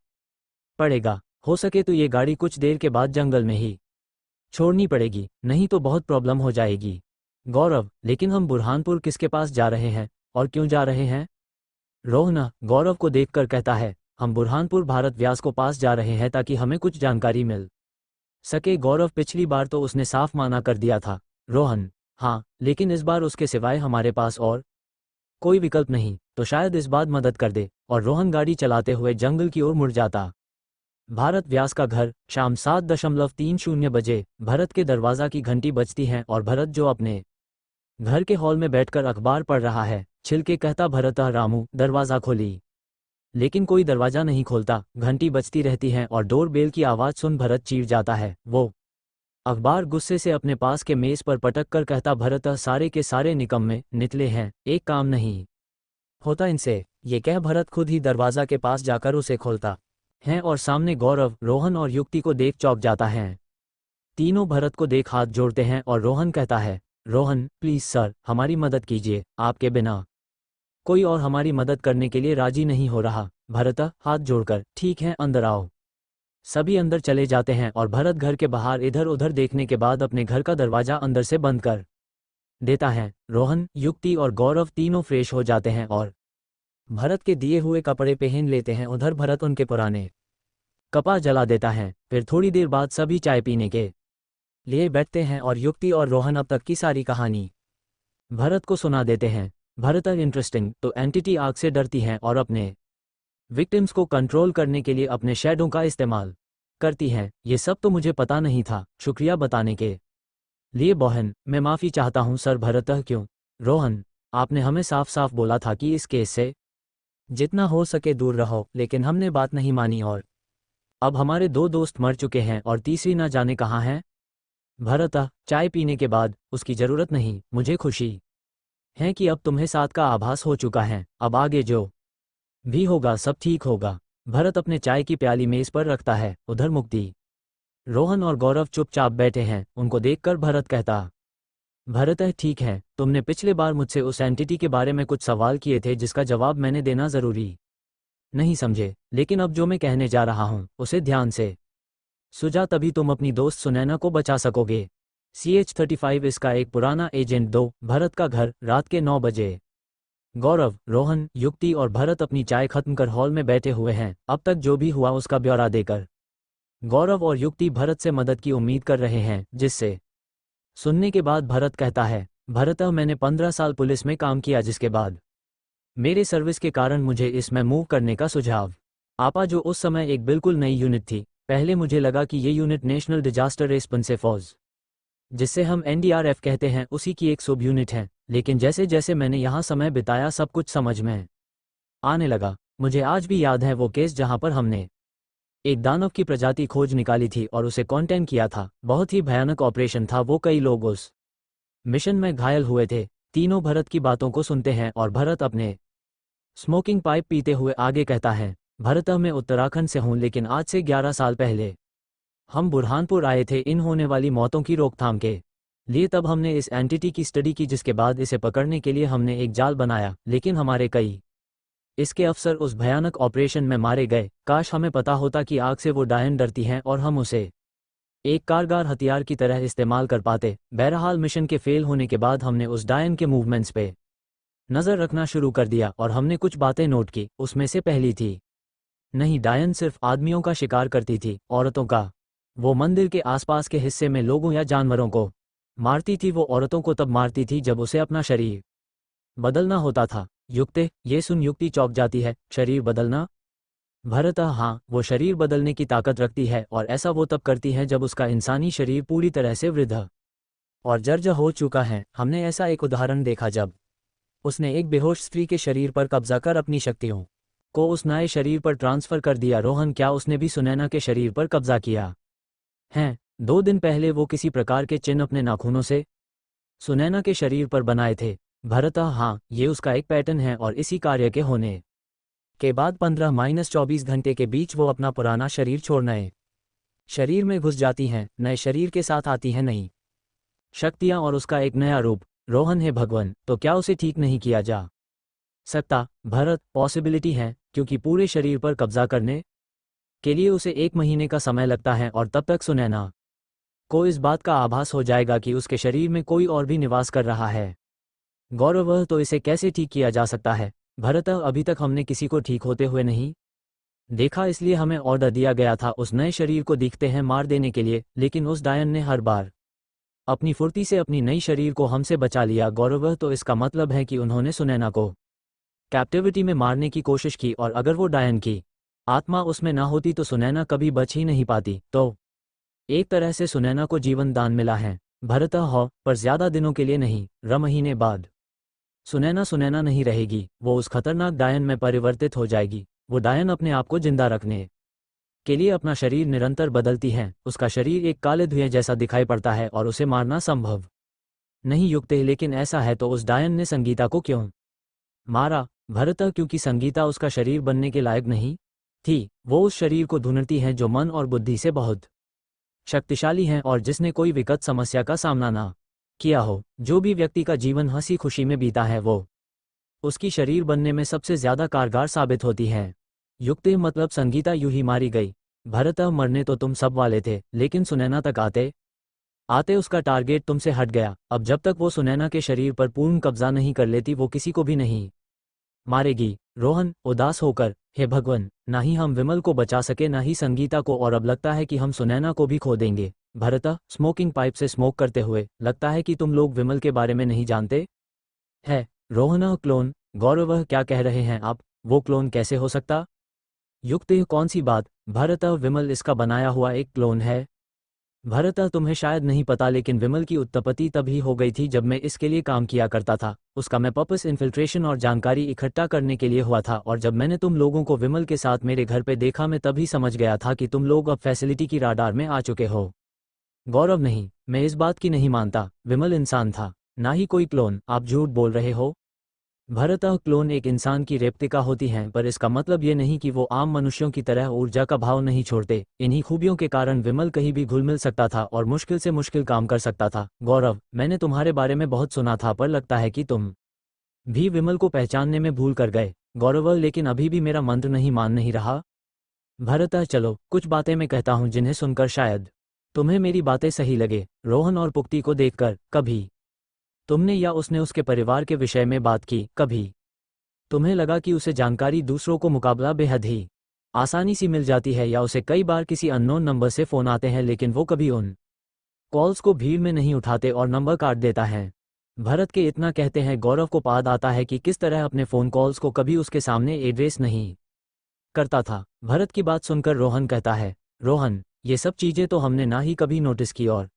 पड़ेगा। हो सके तो ये गाड़ी कुछ देर के बाद जंगल में ही छोड़नी पड़ेगी, नहीं तो बहुत प्रॉब्लम हो जाएगी। गौरव, लेकिन हम बुरहानपुर किसके पास जा रहे हैं और क्यों जा रहे हैं? रोहना गौरव को देखकर कहता है, हम बुरहानपुर भारत व्यास को पास जा रहे हैं ताकि हमें कुछ जानकारी मिल सके। गौरव, पिछली बार तो उसने साफ माना कर दिया था। रोहन, हाँ, लेकिन इस बार उसके सिवाय हमारे पास और कोई विकल्प नहीं, तो शायद इस बार मदद कर दे। और रोहन गाड़ी चलाते हुए जंगल की ओर मुड़ जाता। भारत व्यास का घर। शाम 7:30 बजे भरत के दरवाजा की घंटी बजती है और भरत, जो अपने घर के हॉल में बैठकर अखबार पढ़ रहा है, छिलके कहता, भरत रामू, दरवाज़ा खोली। लेकिन कोई दरवाज़ा नहीं खोलता। घंटी बजती रहती है और डोर बेल की आवाज़ सुन भरत चीड़ जाता है। वो अखबार गुस्से से अपने पास के मेज़ पर पटक कर कहता, भरत, सारे के सारे निकम्मे निकले हैं, एक काम नहीं होता इनसे। ये कह भरत खुद ही दरवाज़ा के पास जाकर उसे खोलता है और सामने गौरव, रोहन और युक्ति को देख चौंक जाता है। तीनों भरत को देख हाथ जोड़ते हैं और रोहन कहता है, रोहन प्लीज़ सर, हमारी मदद कीजिए, आपके बिना कोई और हमारी मदद करने के लिए राजी नहीं हो रहा। भरत हाथ जोड़कर, ठीक है, अंदर आओ। सभी अंदर चले जाते हैं और भरत घर के बाहर इधर उधर देखने के बाद अपने घर का दरवाज़ा अंदर से बंद कर देता है। रोहन, युक्ति और गौरव तीनों फ्रेश हो जाते हैं और भरत के दिए हुए कपड़े पहन लेते हैं। उधर भरत उनके पुराने कपड़ा जला देता है। फिर थोड़ी देर बाद सभी चाय पीने के लिए बैठते हैं और युक्ति और रोहन अब तक की सारी कहानी भरत को सुना देते हैं। भरत, इंटरेस्टिंग, तो एंटिटी आग से डरती हैं और अपने विक्टिम्स को कंट्रोल करने के लिए अपने शैडो का इस्तेमाल करती हैं। ये सब तो मुझे पता नहीं था, शुक्रिया बताने के लिए बहन। मैं माफ़ी चाहता हूँ सर। भरत, क्यों? रोहन, आपने हमें साफ साफ बोला था कि इस केस से जितना हो सके दूर रहो, लेकिन हमने बात नहीं मानी और अब हमारे दो दोस्त मर चुके हैं और तीसरी ना जाने कहाँ है। भरत, चाय पीने के बाद, उसकी ज़रूरत नहीं, मुझे खुशी है कि अब तुम्हें साथ का आभास हो चुका है। अब आगे जो भी होगा सब ठीक होगा। भरत अपने चाय की प्याली मेज़ पर रखता है। उधर मुक्ति, रोहन और गौरव चुपचाप बैठे हैं। उनको देखकर भरत कहता, भरत, ठीक है, तुमने पिछले बार मुझसे उस एंटिटी के बारे में कुछ सवाल किए थे जिसका जवाब मैंने देना ज़रूरी नहीं समझे, लेकिन अब जो मैं कहने जा रहा हूँ उसे ध्यान से सुझा, तभी तुम अपनी दोस्त सुनैना को बचा सकोगे। CH-35 इसका एक पुराना एजेंट। 2 भरत का घर। रात के 9 बजे गौरव, रोहन, युक्ति और भरत अपनी चाय खत्म कर हॉल में बैठे हुए हैं। अब तक जो भी हुआ उसका ब्यौरा देकर गौरव और युक्ति भरत से मदद की उम्मीद कर रहे हैं, जिससे सुनने के बाद भरत कहता है, भरत, मैंने 15 साल पुलिस में काम किया, जिसके बाद मेरे सर्विस के कारण मुझे इसमें मूव करने का सुझाव आपा, जो उस समय एक बिल्कुल नई यूनिट थी। पहले मुझे लगा कि ये unit national disaster response force, जिसे हम NDRF कहते हैं, उसी की एक सब यूनिट है। लेकिन जैसे जैसे मैंने यहाँ समय बिताया सब कुछ समझ में आने लगा। मुझे आज भी याद है वो केस जहाँ पर हमने एक दानव की प्रजाति खोज निकाली थी और उसे कॉन्टेन किया था। बहुत ही भयानक ऑपरेशन था वो। कई लोग उस मिशन में घायल हुए थे। तीनों भरत की बातों को सुनते हैं और भरत अपने स्मोकिंग पाइप पीते हुए आगे कहता है, भरत, मैं उत्तराखंड से हूँ, लेकिन आज से 11 साल पहले हम बुरहानपुर आए थे इन होने वाली मौतों की रोकथाम के लिए। तब हमने इस एंटिटी की स्टडी की, जिसके बाद इसे पकड़ने के लिए हमने एक जाल बनाया, लेकिन हमारे कई इसके अफसर उस भयानक ऑपरेशन में मारे गए। काश हमें पता होता कि आग से वो डायन डरती हैं और हम उसे एक कारगर हथियार की तरह इस्तेमाल कर पाते। बहरहाल मिशन के फेल होने के बाद हमने उस डायन के मूवमेंट्स पे नज़र रखना शुरू कर दिया और हमने कुछ बातें नोट की। उसमें से पहली थी, नहीं, डायन सिर्फ आदमियों का शिकार करती थी, औरतों का। वो मंदिर के आसपास के हिस्से में लोगों या जानवरों को मारती थी। वो औरतों को तब मारती थी जब उसे अपना शरीर बदलना होता था। युक्ति, ये सुन युक्ति चौंक जाती है, शरीर बदलना? भरत, हाँ, वो शरीर बदलने की ताकत रखती है और ऐसा वो तब करती है जब उसका इंसानी शरीर पूरी तरह से वृद्ध और जर्जर हो चुका है। हमने ऐसा एक उदाहरण देखा जब उसने एक बेहोश स्त्री के शरीर पर कब्जा कर अपनी शक्तियों को उस नए शरीर पर ट्रांसफर कर दिया। रोहन, क्या उसने भी सुनैना के शरीर पर कब्जा किया है? 2 दिन पहले वो किसी प्रकार के चिन्ह अपने नाखूनों से सुनैना के शरीर पर बनाए थे। भरत, हाँ, ये उसका एक पैटर्न है और इसी कार्य के होने के बाद 15-24 घंटे के बीच वो अपना पुराना शरीर छोड़ नए शरीर में घुस जाती हैं। नए शरीर के साथ आती हैं नई शक्तियाँ और उसका एक नया रूप। रोहन, है भगवान, तो क्या उसे ठीक नहीं किया जा सकता भरत पॉसिबिलिटी है, क्योंकि पूरे शरीर पर कब्जा करने के लिए उसे 1 महीने का समय लगता है और तब तक सुनैना को इस बात का आभास हो जाएगा कि उसके शरीर में कोई और भी निवास कर रहा है। गौरव तो इसे कैसे ठीक किया जा सकता है भरत? अभी तक हमने किसी को ठीक होते हुए नहीं देखा, इसलिए हमें ऑर्डर दिया गया था उस नए शरीर को दिखते हैं मार देने के लिए, लेकिन उस डायन ने हर बार अपनी फुर्ती से अपनी नई शरीर को हमसे बचा लिया। गौरव तो इसका मतलब है कि उन्होंने सुनैना को कैप्टिविटी में मारने की कोशिश की, और अगर वो डायन की आत्मा उसमें ना होती तो सुनैना कभी बच ही नहीं पाती। तो एक तरह से सुनैना को जीवन दान मिला है भरत हो, पर ज्यादा दिनों के लिए नहीं। महीने बाद सुनैना सुनैना नहीं रहेगी, वो उस खतरनाक डायन में परिवर्तित हो जाएगी। वो डायन अपने आप को जिंदा रखने के लिए अपना शरीर निरंतर बदलती है। उसका शरीर एक काले धुएं जैसा दिखाई पड़ता है और उसे मारना संभव नहीं युक्त है। लेकिन ऐसा है तो उस डायन ने संगीता को क्यों मारा भरत? क्योंकि संगीता उसका शरीर बनने के लायक नहीं थी। वो उस शरीर को ढूंढती है जो मन और बुद्धि से बहुत शक्तिशाली है और जिसने कोई विकट समस्या का सामना ना किया हो। जो भी व्यक्ति का जीवन हंसी खुशी में बीता है वो उसकी शरीर बनने में सबसे ज्यादा कारगर साबित होती है। युक्त मतलब संगीता यूं ही मारी गई भरत? मरने तो तुम सब वाले थे, लेकिन सुनैना तक आते आते उसका टारगेट तुमसे हट गया। अब जब तक वो सुनैना के शरीर पर पूर्ण कब्जा नहीं कर लेती वो किसी को भी नहीं मारेगी। रोहन उदास होकर, हे भगवान, ना ही हम विमल को बचा सके ना ही संगीता को, और अब लगता है कि हम सुनैना को भी खो देंगे। भरत स्मोकिंग पाइप से स्मोक करते हुए, लगता है कि तुम लोग विमल के बारे में नहीं जानते है। रोहन क्लोन? गौरव क्या कह रहे हैं आप? वो क्लोन कैसे हो सकता? युक्त कौन सी बात भरत? विमल इसका बनाया हुआ एक क्लोन है। भरत तुम्हें शायद नहीं पता, लेकिन विमल की उत्पत्ति तभी हो गई थी जब मैं इसके लिए काम किया करता था। उसका मैं पर्पस इन्फिल्ट्रेशन और जानकारी इकट्ठा करने के लिए हुआ था, और जब मैंने तुम लोगों को विमल के साथ मेरे घर पे देखा मैं तभी समझ गया था कि तुम लोग अब फैसिलिटी की राडार में आ चुके हो। गौरव नहीं, मैं इस बात की नहीं मानता। विमल इंसान था, ना ही कोई क्लोन। आप झूठ बोल रहे हो भरत। क्लोन एक इंसान की रेप्लिका होती हैं, पर इसका मतलब ये नहीं कि वो आम मनुष्यों की तरह ऊर्जा का भाव नहीं छोड़ते। इन्हीं खूबियों के कारण विमल कहीं भी घुल मिल सकता था और मुश्किल से मुश्किल काम कर सकता था। गौरव, मैंने तुम्हारे बारे में बहुत सुना था, पर लगता है कि तुम भी विमल को पहचानने में भूल कर गए। गौरव, लेकिन अभी भी मेरा मंत्र नहीं मान नहीं रहा भरत। चलो कुछ बातें मैं कहता हूँ जिन्हें सुनकर शायद तुम्हें मेरी बातें सही लगे। रोहन और पुक्ति को देखकर, कभी तुमने या उसने उसके परिवार के विषय में बात की? कभी तुम्हें लगा कि उसे जानकारी दूसरों को मुकाबला बेहद ही आसानी से मिल जाती है, या उसे कई बार किसी अननोन नंबर से फोन आते हैं लेकिन वो कभी उन कॉल्स को भीड़ में नहीं उठाते और नंबर काट देता है? भरत के इतना कहते हैं गौरव को पाद आता है कि किस तरह अपने फोन कॉल्स को कभी उसके सामने एड्रेस नहीं करता था। भरत की बात सुनकर रोहन कहता है, रोहन, ये सब चीजें तो हमने ना ही कभी नोटिस की और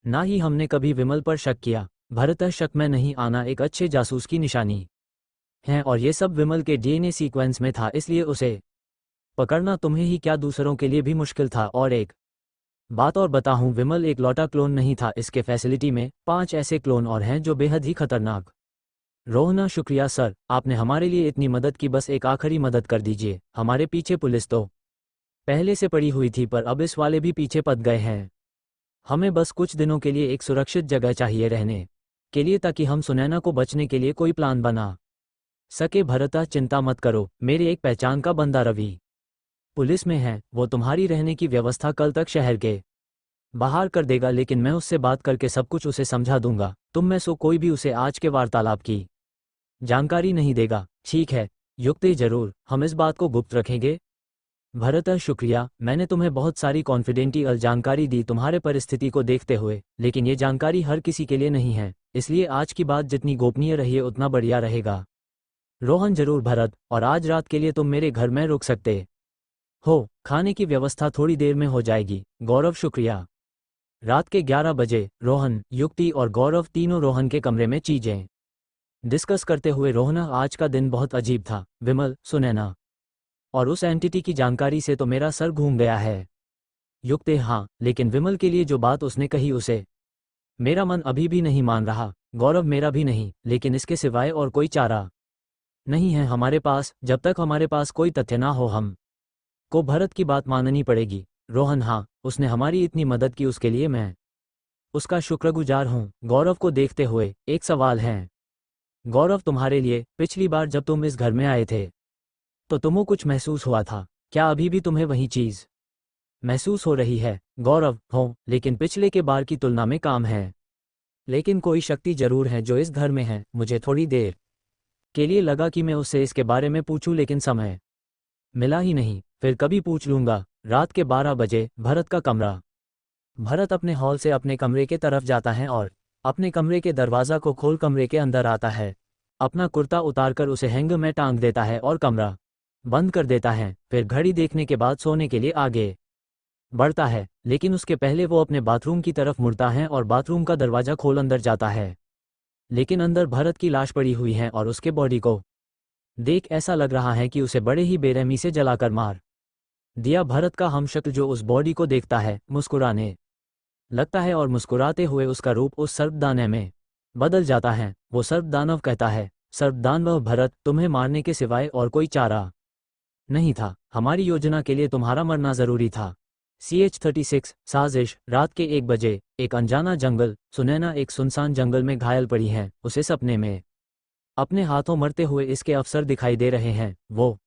ना ही हमने कभी विमल पर शक किया। भरत, शक में नहीं आना एक अच्छे जासूस की निशानी है, और ये सब विमल के डीएनए सीक्वेंस में था, इसलिए उसे पकड़ना तुम्हें ही क्या दूसरों के लिए भी मुश्किल था। और एक बात और बताऊं, विमल एक लौटा क्लोन नहीं था। इसके फैसिलिटी में 5 ऐसे क्लोन और हैं जो बेहद ही खतरनाक। रोहना, शुक्रिया सर, आपने हमारे लिए इतनी मदद की। बस एक आखिरी मदद कर दीजिए। हमारे पीछे पुलिस तो पहले से पड़ी हुई थी, पर अब इस वाले भी पीछे पड़ गए हैं। हमें बस कुछ दिनों के लिए एक सुरक्षित जगह चाहिए रहने के लिए, ताकि हम सुनैना को बचने के लिए कोई प्लान बना सके। भरता, चिंता मत करो, मेरे एक पहचान का बंदा रवि पुलिस में है। वो तुम्हारी रहने की व्यवस्था कल तक शहर के बाहर कर देगा, लेकिन मैं उससे बात करके सब कुछ उसे समझा दूंगा। तुम में सो कोई भी उसे आज के वार्तालाप की जानकारी नहीं देगा, ठीक है? युक्ति, जरूर, हम इस बात को गुप्त रखेंगे। भरत, शुक्रिया, मैंने तुम्हें बहुत सारी कॉन्फिडेंटियल जानकारी दी तुम्हारे परिस्थिति को देखते हुए, लेकिन ये जानकारी हर किसी के लिए नहीं है, इसलिए आज की बात जितनी गोपनीय रही है उतना बढ़िया रहेगा। रोहन, जरूर भरत, और आज रात के लिए तुम मेरे घर में रुक सकते हो। खाने की व्यवस्था थोड़ी देर में हो जाएगी। गौरव, शुक्रिया। रात के 11 बजे रोहन, युक्ति और गौरव तीनों रोहन के कमरे में चीजें डिस्कस करते हुए। रोहना, आज का दिन बहुत अजीब था। विमल, सुनैना और उस एंटिटी की जानकारी से तो मेरा सर घूम गया है। युक्ति, हाँ, लेकिन विमल के लिए जो बात उसने कही उसे मेरा मन अभी भी नहीं मान रहा। गौरव, मेरा भी नहीं, लेकिन इसके सिवाय और कोई चारा नहीं है हमारे पास। जब तक हमारे पास कोई तथ्य ना हो हम को भरत की बात माननी पड़ेगी। रोहन, हाँ, उसने हमारी इतनी मदद की, उसके लिए मैं उसका शुक्रगुजार हूँ। गौरव को देखते हुए, एक सवाल है गौरव, तुम्हारे लिए पिछली बार जब तुम इस घर में आए थे तो तुम्हें कुछ महसूस हुआ था। क्या अभी भी तुम्हें वही चीज महसूस हो रही है? गौरव, हो, लेकिन पिछले के बार की तुलना में काम है। लेकिन कोई शक्ति जरूर है जो इस घर में है। मुझे थोड़ी देर के लिए लगा कि मैं उससे इसके बारे में पूछूं, लेकिन समय मिला ही नहीं। फिर कभी पूछ लूंगा। रात के 12 बजे भरत का कमरा। भरत अपने हॉल से अपने कमरे के तरफ जाता है और अपने कमरे के दरवाज़ा को खोल कमरे के अंदर आता है। अपना कुर्ता उतारकर उसे हैंगर में टांग देता है और कमरा बंद कर देता है। फिर घड़ी देखने के बाद सोने के लिए आगे बढ़ता है, लेकिन उसके पहले वो अपने बाथरूम की तरफ मुड़ता है और बाथरूम का दरवाज़ा खोल अंदर जाता है। लेकिन अंदर भरत की लाश पड़ी हुई है और उसके बॉडी को देख ऐसा लग रहा है कि उसे बड़े ही बेरहमी से जलाकर मार दिया। भरत का हमशक्ल जो उस बॉडी को देखता है मुस्कुराने लगता है और मुस्कुराते हुए उसका रूप उस सर्पदानव में बदल जाता है। वो सर्पदानव कहता है, सर्पदानव भरत, तुम्हें मारने के सिवाय और कोई चारा नहीं था। हमारी योजना के लिए तुम्हारा मरना जरूरी था। CH-36 साजिश। रात के 1 बजे एक अनजाना जंगल। सुनैना एक सुनसान जंगल में घायल पड़ी है। उसे सपने में अपने हाथों मरते हुए इसके अफसर दिखाई दे रहे हैं। वो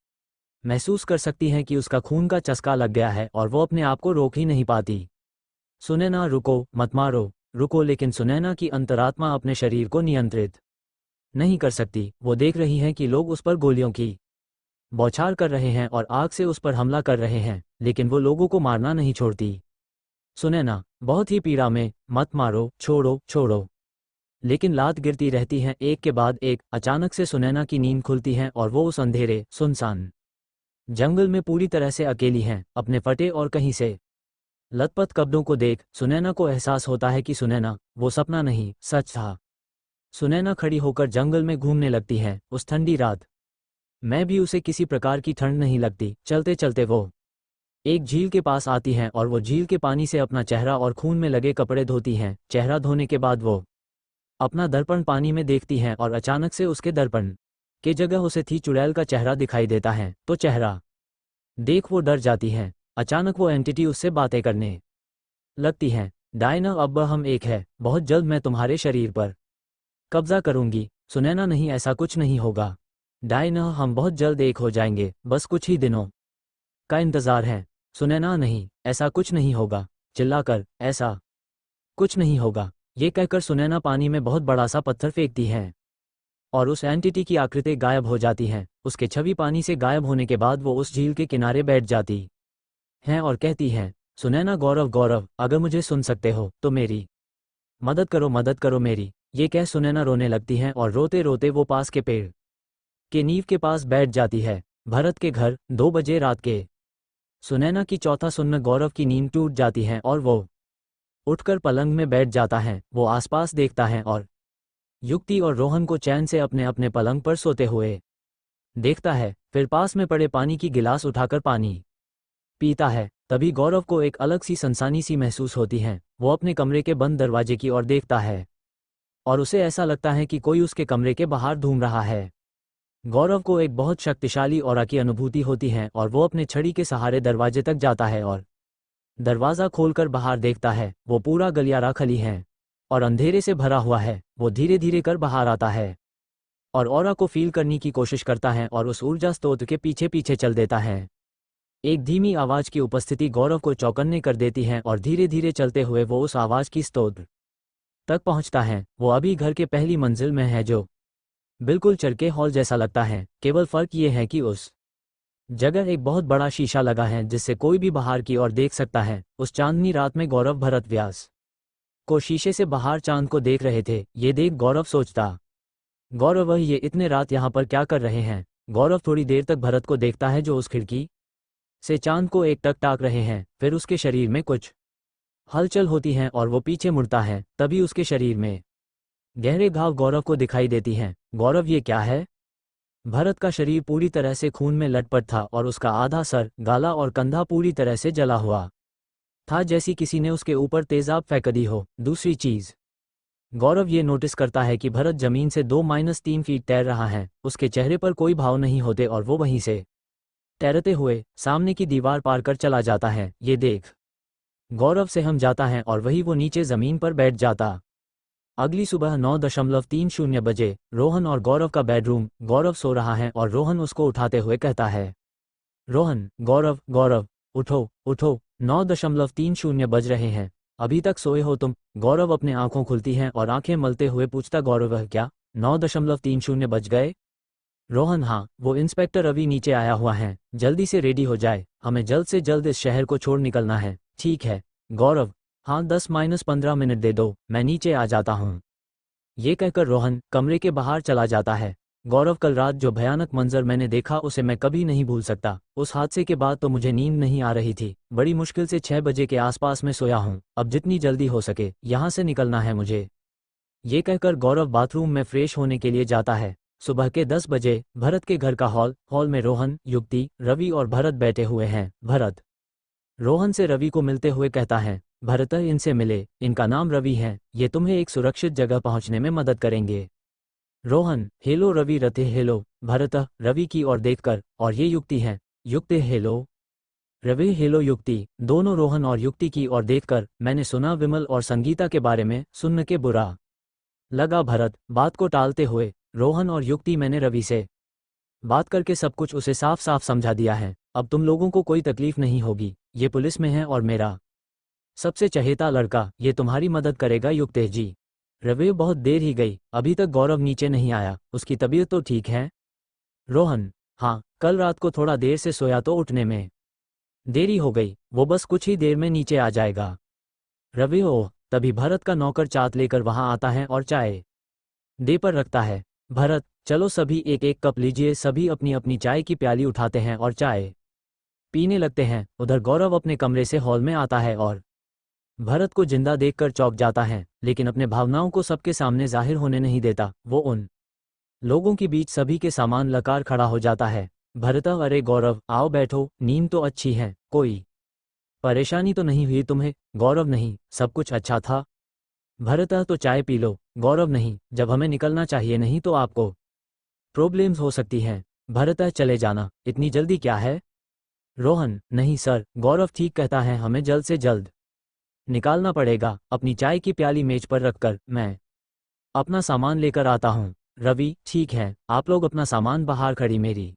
महसूस कर सकती है कि उसका खून का चस्का लग गया है और वो अपने आप को रोक ही नहीं पाती। सुनैना, रुको, मत मारो, रुको। लेकिन सुनैना की अंतरात्मा अपने शरीर को नियंत्रित नहीं कर सकती। वो देख रही है कि लोग उस पर गोलियों की बौछार कर रहे हैं और आग से उस पर हमला कर रहे हैं, लेकिन वो लोगों को मारना नहीं छोड़ती। सुनैना बहुत ही पीड़ा में, मत मारो, छोड़ो, छोड़ो। लेकिन लात गिरती रहती हैं एक के बाद एक। अचानक से सुनैना की नींद खुलती है और वो उस अंधेरे सुनसान जंगल में पूरी तरह से अकेली हैं। अपने फटे और कहीं से लथपथ कपड़ों को देख सुनैना को एहसास होता है कि सुनैना वो सपना नहीं, सच था। सुनैना खड़ी होकर जंगल में घूमने लगती है। उस ठंडी रात में भी उसे किसी प्रकार की ठंड नहीं लगती। चलते चलते वो एक झील के पास आती हैं और वो झील के पानी से अपना चेहरा और खून में लगे कपड़े धोती हैं। चेहरा धोने के बाद वो अपना दर्पण पानी में देखती हैं और अचानक से उसके दर्पण के जगह उसे थी चुड़ैल का चेहरा दिखाई देता है। तो चेहरा देख वो डर जाती हैं। अचानक वो एंटिटी उससे बातें करने लगती हैं। डायना, अब हम एक है। बहुत जल्द मैं तुम्हारे शरीर पर कब्जा करूंगी। सुनैना, नहीं, ऐसा कुछ नहीं होगा। डायना, हम बहुत जल्द एक हो जाएंगे, बस कुछ ही दिनों का इंतजार है। सुनैना, नहीं, ऐसा कुछ नहीं होगा। चिल्लाकर, ऐसा कुछ नहीं होगा। ये कहकर सुनैना पानी में बहुत बड़ा सा पत्थर फेंकती है और उस एंटिटी की आकृति गायब हो जाती हैं। उसके छवि पानी से गायब होने के बाद वो उस झील के किनारे बैठ जाती हैं और कहती हैं, सुनैना, गौरव, गौरव, अगर मुझे सुन सकते हो तो मेरी मदद करो, मदद करो मेरी। ये कह सुनैना रोने लगती हैं और रोते रोते वो पास के पेड़ के नींव के पास बैठ जाती है। भरत के घर, 2 बजे रात के। सुनैना की चौथा सुन्न गौरव की नींद टूट जाती है और वो उठकर पलंग में बैठ जाता है। वो आसपास देखता है और युक्ति और रोहन को चैन से अपने अपने पलंग पर सोते हुए देखता है। फिर पास में पड़े पानी की गिलास उठाकर पानी पीता है। तभी गौरव को एक अलग सी सनसनी सी महसूस होती है। वो अपने कमरे के बंद दरवाजे की ओर देखता है और उसे ऐसा लगता है कि कोई उसके कमरे के बाहर घूम रहा है। गौरव को एक बहुत शक्तिशाली ऑरा की अनुभूति होती है और वो अपने छड़ी के सहारे दरवाजे तक जाता है और दरवाज़ा खोलकर बाहर देखता है। वो पूरा गलियारा खाली है और अंधेरे से भरा हुआ है। वो धीरे धीरे कर बाहर आता है और ऑरा को फील करने की कोशिश करता है और उस ऊर्जा स्रोत के पीछे पीछे चल देता है। एक धीमी आवाज़ की उपस्थिति गौरव को चौकन्ने कर देती है और धीरे धीरे चलते हुए वो उस आवाज़ की स्रोत तक पहुंचता है। वो अभी घर के पहली मंजिल में है जो बिल्कुल चरके हॉल जैसा लगता है। केवल फर्क ये है कि उस जगह एक बहुत बड़ा शीशा लगा है जिससे कोई भी बाहर की ओर देख सकता है। उस चांदनी रात में गौरव भरत व्यास को शीशे से बाहर चांद को देख रहे थे। ये देख गौरव सोचता, गौरव, वह ये इतने रात यहाँ पर क्या कर रहे हैं। गौरव थोड़ी देर तक भरत को देखता है जो उस खिड़की से चांद को एक टक टाक रहे हैं। फिर उसके शरीर में कुछ हलचल होती है और वो पीछे मुड़ता है। तभी उसके शरीर में गहरे घाव गौरव को दिखाई देती हैं। गौरव, ये क्या है? भरत का शरीर पूरी तरह से खून में लटपट था और उसका आधा सर, गाला और कंधा पूरी तरह से जला हुआ था, जैसी किसी ने उसके ऊपर तेजाब फेंक दी हो। दूसरी चीज, गौरव ये नोटिस करता है कि भरत जमीन से 2-3 फीट तैर रहा है। उसके चेहरे पर कोई भाव नहीं होते और वो वहीं से तैरते हुए सामने की दीवार पार कर चला जाता है। ये देख गौरव सहम जाता है और वही वो नीचे जमीन पर बैठ जाता अगली सुबह 9:30 बजे रोहन और गौरव का बेडरूम। गौरव सो रहा है और रोहन उसको उठाते हुए कहता है, रोहन, गौरव, गौरव, उठो, उठो, 9:30 बज रहे हैं, अभी तक सोए हो तुम? गौरव अपने आंखों खुलती हैं और आंखें मलते हुए पूछता, गौरव क्या 9:30 बज गए? रोहन, हाँ, वो इंस्पेक्टर रवि नीचे आया हुआ है, जल्दी से रेडी हो जाए, हमें जल्द से जल्द इस शहर को छोड़ निकलना है। ठीक है गौरव, हाँ 10-15 मिनट दे दो, मैं नीचे आ जाता हूँ। ये कहकर रोहन कमरे के बाहर चला जाता है। गौरव, कल रात जो भयानक मंजर मैंने देखा उसे मैं कभी नहीं भूल सकता। उस हादसे के बाद तो मुझे नींद नहीं आ रही थी, बड़ी मुश्किल से 6 बजे के आसपास में सोया हूँ। अब जितनी जल्दी हो सके यहाँ से निकलना है मुझे। ये कहकर गौरव बाथरूम में फ्रेश होने के लिए जाता है। सुबह के 10 बजे भरत के घर का हॉल में रोहन, युक्ति, रवि और भरत बैठे हुए हैं। भरत रोहन से रवि को मिलते हुए कहता है, भरत, इनसे मिले, इनका नाम रवि है, ये तुम्हें एक सुरक्षित जगह पहुंचने में मदद करेंगे। रोहन, हेलो रवि। रथे, हेलो। भरत रवि की ओर देखकर, और ये युक्ति है। युक्ति, हेलो रवि। हेलो युक्ति। दोनों रोहन और युक्ति की ओर देखकर, मैंने सुना विमल और संगीता के बारे में, सुन के बुरा लगा। भरत बात को टालते हुए, रोहन और युक्ति, मैंने रवि से बात करके सब कुछ उसे साफ साफ समझा दिया है, अब तुम लोगों को कोई तकलीफ नहीं होगी। ये पुलिस में है और मेरा सबसे चहेता लड़का, ये तुम्हारी मदद करेगा युक्तेश जी। रवि, बहुत देर ही गई, अभी तक गौरव नीचे नहीं आया, उसकी तबीयत तो ठीक है? रोहन, हाँ, कल रात को थोड़ा देर से सोया तो उठने में देरी हो गई, वो बस कुछ ही देर में नीचे आ जाएगा। रवि, ओह। तभी भरत का नौकर चाट लेकर वहां आता है और चाय दे पर रखता है। भरत, चलो सभी एक एक कप लीजिए। सभी अपनी अपनी चाय की प्याली उठाते हैं और चाय पीने लगते हैं। उधर गौरव अपने कमरे से हॉल में आता है और भरत को जिंदा देखकर चौंक जाता है, लेकिन अपने भावनाओं को सबके सामने जाहिर होने नहीं देता। वो उन लोगों के बीच सभी के सामान लकार खड़ा हो जाता है। भरत, अरे गौरव, आओ बैठो, नींद तो अच्छी है, कोई परेशानी तो नहीं हुई तुम्हें? गौरव, नहीं, सब कुछ अच्छा था। भरत, तो चाय पी लो। गौरव, नहीं, जब हमें निकलना चाहिए, नहीं तो आपको प्रॉब्लम्स हो सकती हैं। भरत, चले जाना, इतनी जल्दी क्या है? रोहन, नहीं सर, गौरव ठीक कहता है, हमें जल्द से जल्द निकालना पड़ेगा। अपनी चाय की प्याली मेज पर रखकर, मैं अपना सामान लेकर आता हूँ। रवि, ठीक है, आप लोग अपना सामान बाहर खड़ी मेरी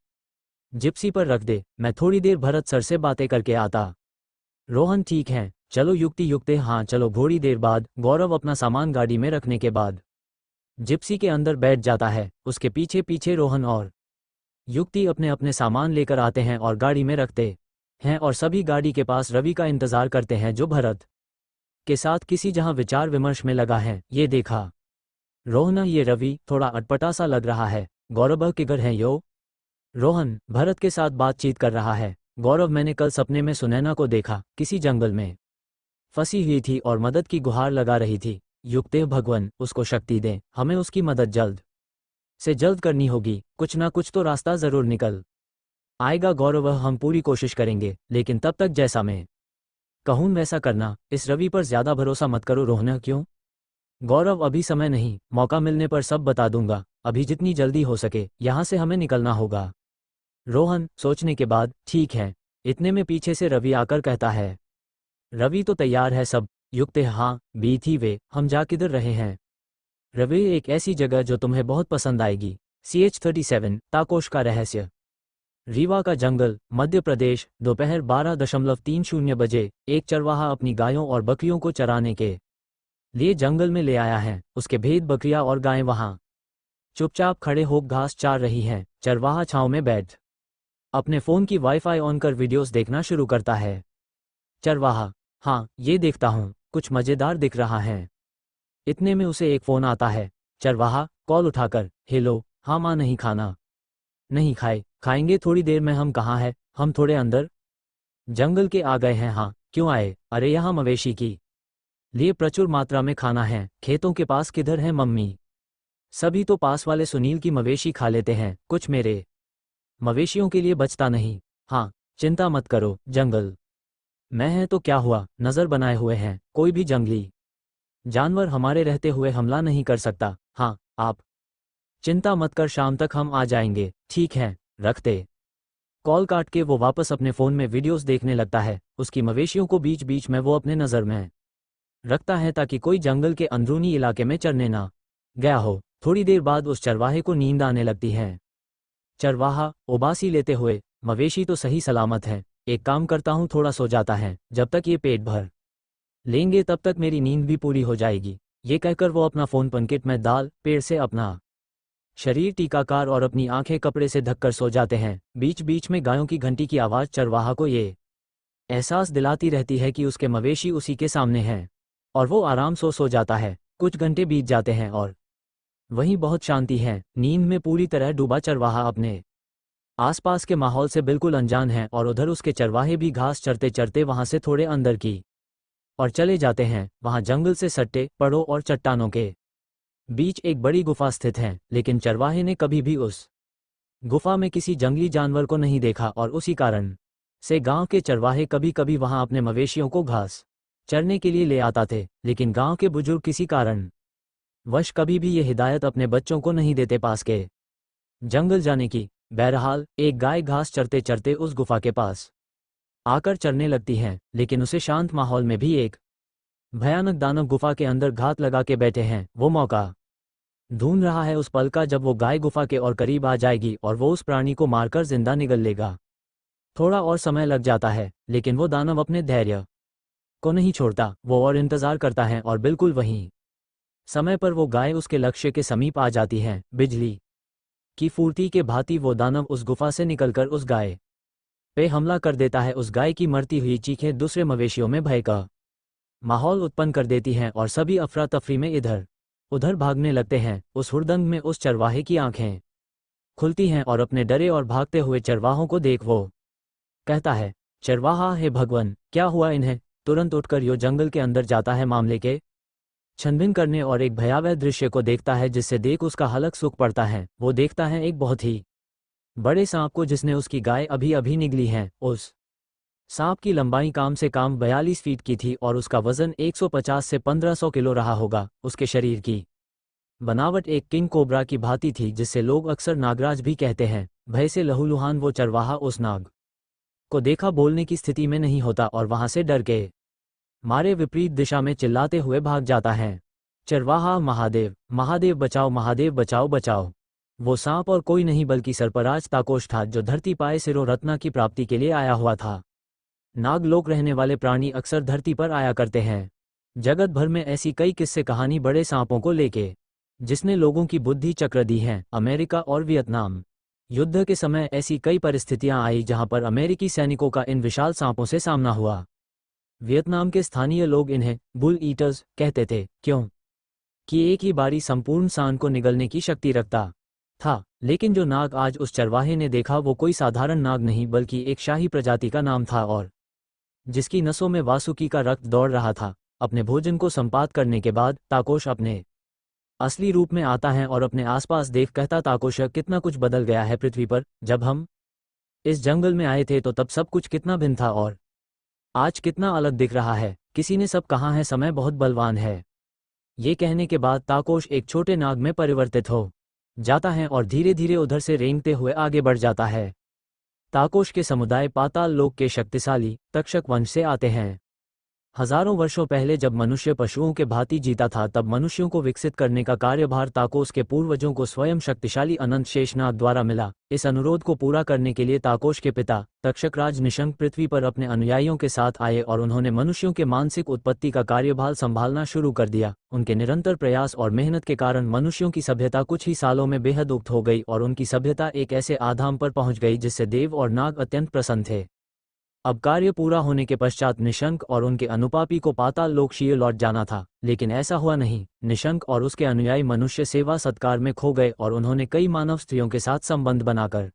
जिप्सी पर रख दे, मैं थोड़ी देर भरत सर से बातें करके आता। रोहन, ठीक है, चलो। युक्ति, युक्ति, हाँ चलो। थोड़ी देर बाद गौरव अपना सामान गाड़ी में रखने के बाद जिप्सी के अंदर बैठ जाता है। उसके पीछे पीछे रोहन और युक्ति अपने अपने सामान लेकर आते हैं और गाड़ी में रखते हैं, और सभी गाड़ी के पास रवि का इंतजार करते हैं, जो भरत के साथ किसी जहां विचार विमर्श में लगा है। ये देखा रोहन, ये रवि थोड़ा अटपटा सा लग रहा है। गौरव, के घर है यो? रोहन भरत के साथ बातचीत कर रहा है। गौरव, मैंने कल सपने में सुनैना को देखा, किसी जंगल में फंसी हुई थी और मदद की गुहार लगा रही थी। युक्ते, भगवान उसको शक्ति दें, हमें उसकी मदद जल्द से जल्द करनी होगी, कुछ ना कुछ तो रास्ता जरूर निकल आएगा। गौरव, हम पूरी कोशिश करेंगे, लेकिन तब तक जैसा मैं कहूँ वैसा करना। इस रवि पर ज्यादा भरोसा मत करो। रोहन, क्यों? गौरव, अभी समय नहीं, मौका मिलने पर सब बता दूंगा, अभी जितनी जल्दी हो सके यहाँ से हमें निकलना होगा। रोहन सोचने के बाद, ठीक है। इतने में पीछे से रवि आकर कहता है, रवि तो तैयार है सब? युक्त, हाँ, भी थी वे, हम जा किधर रहे हैं? रवि, एक ऐसी जगह जो तुम्हें बहुत पसंद आएगी। CH-37 ताकोश का रहस्य। रीवा का जंगल, मध्य प्रदेश। दोपहर 12:30 बजे एक चरवाहा अपनी गायों और बकरियों को चराने के लिए जंगल में ले आया है। उसके भेद बकरियां और गायें वहां चुपचाप खड़े हो घास चार रही हैं। चरवाहा छांव में बैठ अपने फोन की वाईफाई ऑन कर वीडियोस देखना शुरू करता है। चरवाहा, हाँ, ये देखता हूँ, कुछ मजेदार दिख रहा है। इतने में उसे एक फोन आता है। चरवाहा कॉल उठाकर, हेलो, हाँ माँ, नहीं खाना? नहीं खाए, खाएंगे थोड़ी देर में। हम कहाँ हैं? हम थोड़े अंदर जंगल के आ गए हैं। हाँ, क्यों आए? अरे यहाँ मवेशी की लिए प्रचुर मात्रा में खाना है। खेतों के पास किधर है मम्मी? सभी तो पास वाले सुनील की मवेशी खा लेते हैं, कुछ मेरे मवेशियों के लिए बचता नहीं। हाँ, चिंता मत करो, जंगल मैं है तो क्या हुआ, नजर बनाए हुए हैं, कोई भी जंगली जानवर हमारे रहते हुए हमला नहीं कर सकता। हाँ, आप चिंता मत कर, शाम तक हम आ जाएंगे। ठीक है, रखते। कॉल काट के वो वापस अपने फोन में वीडियोस देखने लगता है। उसकी मवेशियों को बीच बीच में वो अपने नज़र में रखता है ताकि कोई जंगल के अंदरूनी इलाके में चरने ना गया हो। थोड़ी देर बाद उस चरवाहे को नींद आने लगती है। चरवाहा उबासी लेते हुए, मवेशी तो सही सलामत है, एक काम करता हूँ, थोड़ा सो जाता है, जब तक ये पेट भर लेंगे तब तक मेरी नींद भी पूरी हो जाएगी। ये कहकर वो अपना फोन पॉकेट में डाल पेड़ से अपना शरीर टीकाकार और अपनी आंखें कपड़े से ढककर सो जाते हैं। बीच बीच में गायों की घंटी की आवाज़ चरवाहा को ये एहसास दिलाती रहती है कि उसके मवेशी उसी के सामने हैं, और वो आराम सो जाता है। कुछ घंटे बीत जाते हैं और वहीं बहुत शांति है। नींद में पूरी तरह डूबा चरवाहा अपने आसपास के माहौल से बिल्कुल अनजान है, और उधर उसके चरवाहे भी घास चरते चरते वहां से थोड़े अंदर की और चले जाते हैं। वहां जंगल से सट्टे पड़ों और चट्टानों के बीच एक बड़ी गुफा स्थित है, लेकिन चरवाहे ने कभी भी उस गुफा में किसी जंगली जानवर को नहीं देखा, और उसी कारण से गांव के चरवाहे कभी कभी वहां अपने मवेशियों को घास चरने के लिए ले आता थे। लेकिन गांव के बुजुर्ग किसी कारण वश कभी भी ये हिदायत अपने बच्चों को नहीं देते पास के जंगल जाने की। बहरहाल एक गाय घास चरते चरते उस गुफा के पास आकर चरने लगती है, लेकिन उसे शांत माहौल में भी एक भयानक दानव गुफा के अंदर घात लगा के बैठे हैं। वो मौका ढूंढ रहा है उस पल का जब वो गाय गुफा के और करीब आ जाएगी और वो उस प्राणी को मारकर जिंदा निगल लेगा। थोड़ा और समय लग जाता है, लेकिन वो दानव अपने धैर्य को नहीं छोड़ता। वो और इंतजार करता है, और बिल्कुल वहीं समय पर वो गाय उसके लक्ष्य के समीप आ जाती है। बिजली की फुर्ती के भांति वो दानव उस गुफा से निकलकर उस गाय पे हमला कर देता है। उस गाय की मरती हुई चीखें दूसरे मवेशियों में भय का माहौल उत्पन्न कर देती हैं, और सभी अफरा तफरी में इधर उधर भागने लगते हैं। उस हुड़दंग में उस चरवाहे की आंखें खुलती हैं, और अपने डरे और भागते हुए चरवाहों को देख वो कहता है, चरवाहा, हे भगवान, क्या हुआ इन्हें? तुरंत उठकर यो जंगल के अंदर जाता है मामले के छानबीन करने, और एक भयावह दृश्य को देखता है जिससे देख उसका हलक सूख पड़ता है। वो देखता है एक बहुत ही बड़े सांप को जिसने उसकी गाय अभी अभी निगली है। उस सांप की लंबाई काम से काम 42 फीट की थी, और उसका वजन 150 से 1500 किलो रहा होगा। उसके शरीर की बनावट एक किंग कोबरा की भांति थी, जिससे लोग अक्सर नागराज भी कहते हैं। भय से लहूलुहान वो चरवाहा उस नाग को देखा बोलने की स्थिति में नहीं होता, और वहां से डर के मारे विपरीत दिशा में चिल्लाते हुए भाग जाता है। चरवाहा, महादेव, महादेव बचाओ, महादेव बचाओ, बचाओ। वो सांप और कोई नहीं बल्कि सरपराज ताकोश था, जो धरती पाए सिरो रत्ना की प्राप्ति के लिए आया हुआ था। नागलोक रहने वाले प्राणी अक्सर धरती पर आया करते हैं। जगत भर में ऐसी कई किस्से कहानी बड़े सांपों को लेके जिसने लोगों की बुद्धि चक्र दी है। अमेरिका और वियतनाम युद्ध के समय ऐसी कई परिस्थितियां आई जहां पर अमेरिकी सैनिकों का इन विशाल सांपों से सामना हुआ। वियतनाम के स्थानीय लोग इन्हें बुल ईटर्स कहते थे, क्यों कि एक ही बारी संपूर्ण सांड को निगलने की शक्ति रखता था। लेकिन जो नाग आज उस चरवाहे ने देखा वो कोई साधारण नाग नहीं बल्कि एक शाही प्रजाति का नाम था, और जिसकी नसों में वासुकी का रक्त दौड़ रहा था। अपने भोजन को संपात करने के बाद ताकोश अपने असली रूप में आता है और अपने आसपास देख कहता, ताकोश, कितना कुछ बदल गया है पृथ्वी पर। जब हम इस जंगल में आए थे तो तब सब कुछ कितना भिन्न था, और आज कितना अलग दिख रहा है। किसी ने सब कहा है समय बहुत बलवान है। ये कहने के बाद ताकोश एक छोटे नाग में परिवर्तित हो जाता है और धीरे धीरे उधर से रेंगते हुए आगे बढ़ जाता है। ताकोश के समुदाय पाताल लोक के शक्तिशाली तक्षक वंश से आते हैं। हजारों वर्षों पहले जब मनुष्य पशुओं के भांति जीता था, तब मनुष्यों को विकसित करने का कार्यभार ताकोश के पूर्वजों को स्वयं शक्तिशाली अनंत शेषनाग द्वारा मिला। इस अनुरोध को पूरा करने के लिए ताकोश के पिता तक्षकराज निशंक पृथ्वी पर अपने अनुयायियों के साथ आए और उन्होंने मनुष्यों के मानसिक उत्पत्ति का कार्यभार संभालना शुरू कर दिया। उनके निरंतर प्रयास और मेहनत के कारण मनुष्यों की सभ्यता कुछ ही सालों में बेहद उक्त हो गई और उनकी सभ्यता एक ऐसे आधाम पर पहुंच गई जिससे देव और नाग अत्यंत प्रसन्न थे। अब कार्य पूरा होने के पश्चात निशंक और उनके अनुपापी को पाताल लोकशीय लौट जाना था, लेकिन ऐसा हुआ नहीं। निशंक और उसके अनुयायी मनुष्य सेवा सत्कार में खो गए और उन्होंने कई मानव स्त्रियों के साथ संबंध बनाकर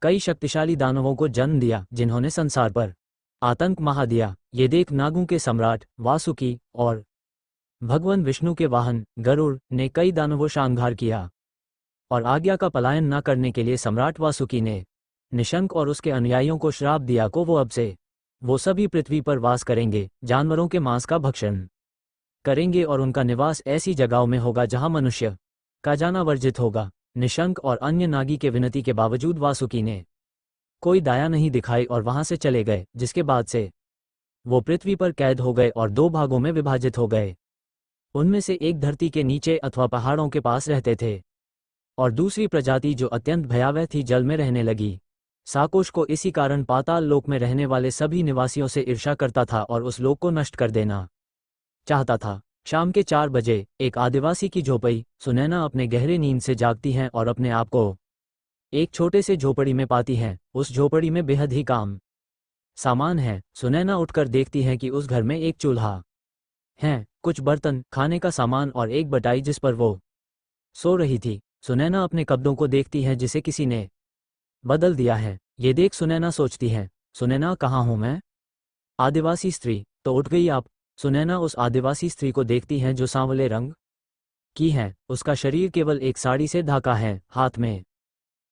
कई शक्तिशाली दानवों को जन्म दिया, जिन्होंने संसार पर आतंक महा दिया। ये देख नागों के सम्राट वासुकी और भगवान विष्णु के वाहन गरुड़ ने कई दानवों शांघार किया और आज्ञा का पलायन न करने के लिए सम्राट वासुकी ने निशंक और उसके अनुयायियों को श्राप दिया को वो अब से वो सभी पृथ्वी पर वास करेंगे, जानवरों के मांस का भक्षण करेंगे और उनका निवास ऐसी जगहों में होगा जहां मनुष्य का जाना वर्जित होगा। निशंक और अन्य नागी के विनती के बावजूद वासुकी ने कोई दया नहीं दिखाई और वहां से चले गए, जिसके बाद से वो पृथ्वी पर कैद हो गए और 2 भागों में विभाजित हो गए। उनमें से एक धरती के नीचे अथवा पहाड़ों के पास रहते थे और दूसरी प्रजाति जो अत्यंत भयावह थी जल में रहने लगी। साकोश को इसी कारण पाताल लोक में रहने वाले सभी निवासियों से ईर्ष्या करता था और उस लोक को नष्ट कर देना चाहता था। शाम के 4 बजे एक आदिवासी की झोपड़ी सुनैना अपने गहरे नींद से जागती हैं और अपने आप को एक छोटे से झोपड़ी में पाती हैं। उस झोपड़ी में बेहद ही काम सामान है। सुनैना उठकर देखती है कि उस घर में एक चूल्हा है, कुछ बर्तन, खाने का सामान और एक बटाई जिस पर वो सो रही थी। सुनैना अपने कपड़ों को देखती है जिसे किसी ने बदल दिया है। ये देख सुनैना सोचती है, सुनैना कहाँ हूँ मैं? आदिवासी स्त्री, तो उठ गई आप? सुनैना उस आदिवासी स्त्री को देखती है जो सांवले रंग की है। उसका शरीर केवल एक साड़ी से ढका है, हाथ में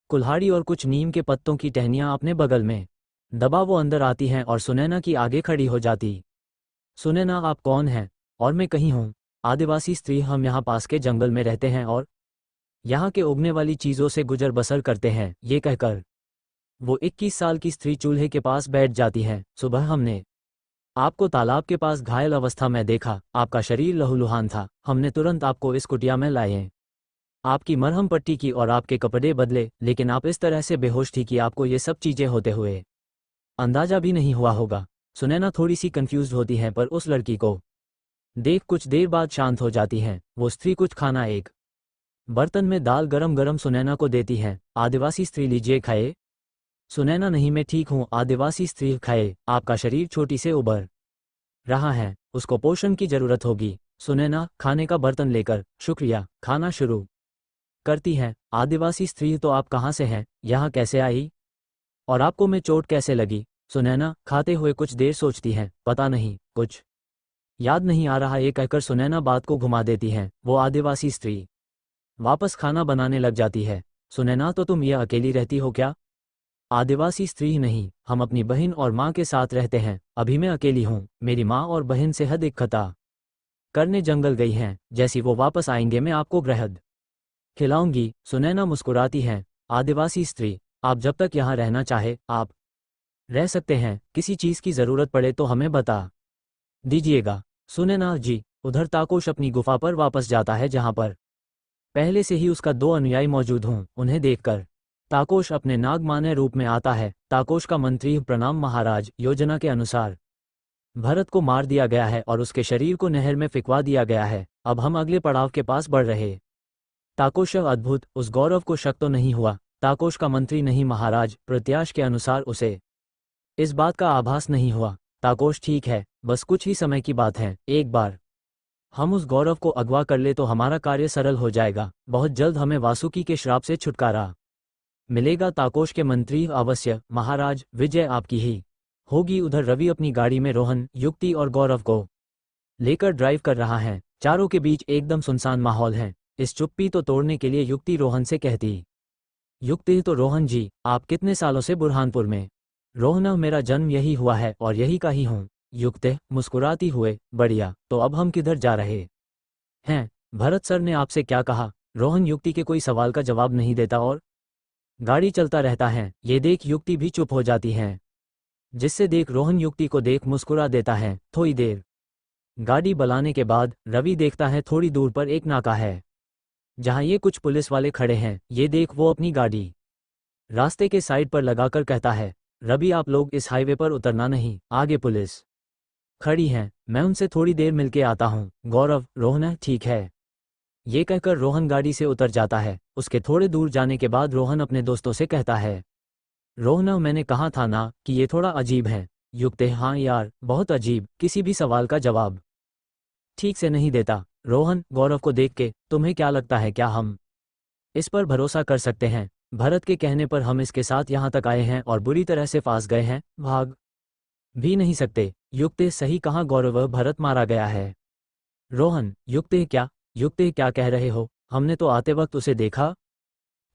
कुल्हाड़ी और कुछ नीम के पत्तों की टहनियाँ अपने बगल में दबा वो अंदर आती हैं और सुनैना की आगे खड़ी हो जाती। सुनैना आप कौन हैं? और मैं कहीं हूँ। आदिवासी स्त्री, हम यहाँ पास के जंगल में रहते हैं और यहाँ के उगने वाली चीज़ों से गुजर बसर करते हैं। ये कहकर वो 21 साल की स्त्री चूल्हे के पास बैठ जाती है। सुबह हमने आपको तालाब के पास घायल अवस्था में देखा, आपका शरीर लहूलुहान था। हमने तुरंत आपको इस कुटिया में लाए, आपकी मरहम पट्टी की और आपके कपड़े बदले, लेकिन आप इस तरह से बेहोश थी कि आपको ये सब चीज़ें होते हुए अंदाजा भी नहीं हुआ होगा। सुनैना थोड़ी सी कंफ्यूज होती है पर उस लड़की को देख कुछ देर बाद शांत हो जाती है। वो स्त्री कुछ खाना एक बर्तन में दाल गरम गरम सुनैना को देती है। आदिवासी स्त्री, लीजिए खाए। सुनैना, नहीं मैं ठीक हूँ। आदिवासी स्त्री, खाए, आपका शरीर छोटी से उभर रहा है, उसको पोषण की जरूरत होगी। सुनैना खाने का बर्तन लेकर शुक्रिया खाना शुरू करती है। आदिवासी स्त्री, तो आप कहाँ से हैं? यहाँ कैसे आई? और आपको में चोट कैसे लगी? सुनैना खाते हुए कुछ देर सोचती है, पता नहीं, कुछ याद नहीं आ रहा। ये कहकर सुनैना बात को घुमा देती है। वो आदिवासी स्त्री वापस खाना बनाने लग जाती है। सुनैना, तो तुम ये अकेली रहती हो क्या? आदिवासी स्त्री, नहीं, हम अपनी बहन और माँ के साथ रहते हैं। अभी मैं अकेली हूँ। मेरी माँ और बहन सेहद इकट्ठा करने जंगल गई हैं। जैसी वो वापस आएंगे मैं आपको ग्रहद खिलाऊंगी। सुनैना मुस्कुराती है। आदिवासी स्त्री, आप जब तक यहाँ रहना चाहे आप रह सकते हैं। किसी चीज़ की ज़रूरत पड़े तो हमें बता दीजिएगा। सुनैना जी। उधर ताकोश अपनी गुफा पर वापस जाता है जहाँ पर पहले से ही उसका 2 अनुयायी मौजूद हों। उन्हें देखकर ताकोश अपने नागमान्य रूप में आता है। ताकोश का मंत्री, प्रणाम महाराज। योजना के अनुसार भरत को मार दिया गया है और उसके शरीर को नहर में फिकवा दिया गया है। अब हम अगले पड़ाव के पास बढ़ रहे। ताकोश, अद्भुत, उस गौरव को शक तो नहीं हुआ? ताकोश का मंत्री, नहीं महाराज, प्रत्याश के अनुसार उसे इस बात का आभास नहीं हुआ। ताकोश, ठीक है, बस कुछ ही समय की बात है। एक बार हम उस गौरव को अगवा कर ले तो हमारा कार्य सरल हो जाएगा। बहुत जल्द हमें वासुकी के श्राप से छुटकारा मिलेगा। ताकोश के मंत्री, अवश्य महाराज, विजय आपकी ही होगी। उधर रवि अपनी गाड़ी में रोहन, युक्ति और गौरव को लेकर ड्राइव कर रहा है। चारों के बीच एकदम सुनसान माहौल है। इस चुप्पी तो तोड़ने के लिए युक्ति रोहन से कहती, युक्ति, तो रोहन जी, आप कितने सालों से बुरहानपुर में? रोहन, मेरा जन्म यही हुआ है और यही का ही हूँ। युक्त मुस्कुराती हुए, बढ़िया, तो अब हम किधर जा रहे हैं? भरत सर ने आपसे क्या कहा? रोहन युक्ति के कोई सवाल का जवाब नहीं देता और गाड़ी चलता रहता है। ये देख युक्ति भी चुप हो जाती है, जिससे देख रोहन युक्ति को देख मुस्कुरा देता है। थोड़ी देर गाड़ी बलाने के बाद रवि देखता है थोड़ी दूर पर एक नाका है जहाँ ये कुछ पुलिस वाले खड़े हैं। ये देख वो अपनी गाड़ी रास्ते के साइड पर लगाकर कहता है, रवि आप लोग इस हाईवे पर उतरना नहीं, आगे पुलिस खड़ी हैं, मैं उनसे थोड़ी देर मिलके आता हूँ। गौरव, रोहन, ठीक है। ये कहकर रोहन गाड़ी से उतर जाता है। उसके थोड़े दूर जाने के बाद रोहन अपने दोस्तों से कहता है, रोहन, मैंने कहा था ना कि ये थोड़ा अजीब है। युक्त, हाँ यार, बहुत अजीब, किसी भी सवाल का जवाब ठीक से नहीं देता। रोहन गौरव को देख के, तुम्हें क्या लगता है, क्या हम इस पर भरोसा कर सकते हैं? भरत के कहने पर हम इसके साथ यहाँ तक आए हैं और बुरी तरह से फांस गए हैं, भाग भी नहीं सकते। युक्त, सही कहा गौरव, भरत मारा गया है। रोहन, युक्त, क्या कह रहे हो? हमने तो आते वक्त उसे देखा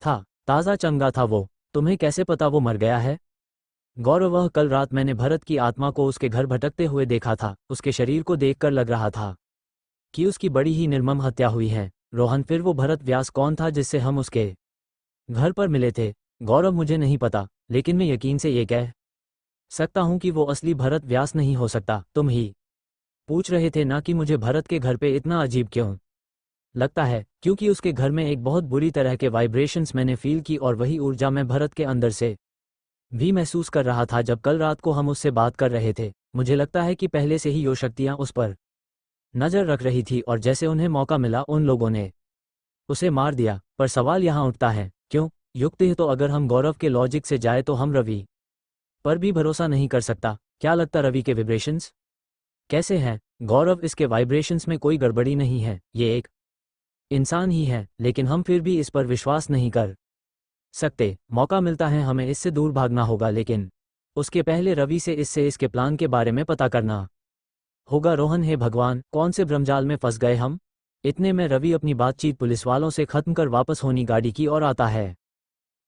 था, ताज़ा चंगा था वो। तुम्हें कैसे पता वो मर गया है? गौरव, कल रात मैंने भरत की आत्मा को उसके घर भटकते हुए देखा था। उसके शरीर को देखकर लग रहा था कि उसकी बड़ी ही निर्मम हत्या हुई है। रोहन, फिर वो भरत व्यास कौन था जिससे हम उसके घर पर मिले थे? गौरव, मुझे नहीं पता, लेकिन मैं यकीन से ये कह सकता हूं कि वो असली भरत व्यास नहीं हो सकता। तुम ही पूछ रहे थे ना कि मुझे भरत के घर पे इतना अजीब क्यों लगता है, क्योंकि उसके घर में एक बहुत बुरी तरह के वाइब्रेशंस मैंने फील की और वही ऊर्जा मैं भरत के अंदर से भी महसूस कर रहा था जब कल रात को हम उससे बात कर रहे थे। मुझे लगता है कि पहले से ही यो शक्तियाँ उस पर नज़र रख रही थी और जैसे उन्हें मौका मिला उन लोगों ने उसे मार दिया। पर सवाल यहाँ उठता है, क्यों? युक्ति है तो अगर हम गौरव के लॉजिक से जाए तो हम रवि पर भी भरोसा नहीं कर सकता। क्या लगता रवि के विब्रेशंस कैसे हैं? गौरव, इसके वाइब्रेशंस में कोई गड़बड़ी नहीं है, ये एक इंसान ही है, लेकिन हम फिर भी इस पर विश्वास नहीं कर सकते। मौका मिलता है हमें इससे दूर भागना होगा, लेकिन उसके पहले रवि से इसके प्लान के बारे में पता करना होगा। रोहन, हे भगवान, कौन से भ्रमजाल में फंस गए हम? इतने में रवि अपनी बातचीत पुलिस वालों से खत्म कर वापस होनी गाड़ी की ओर आता है।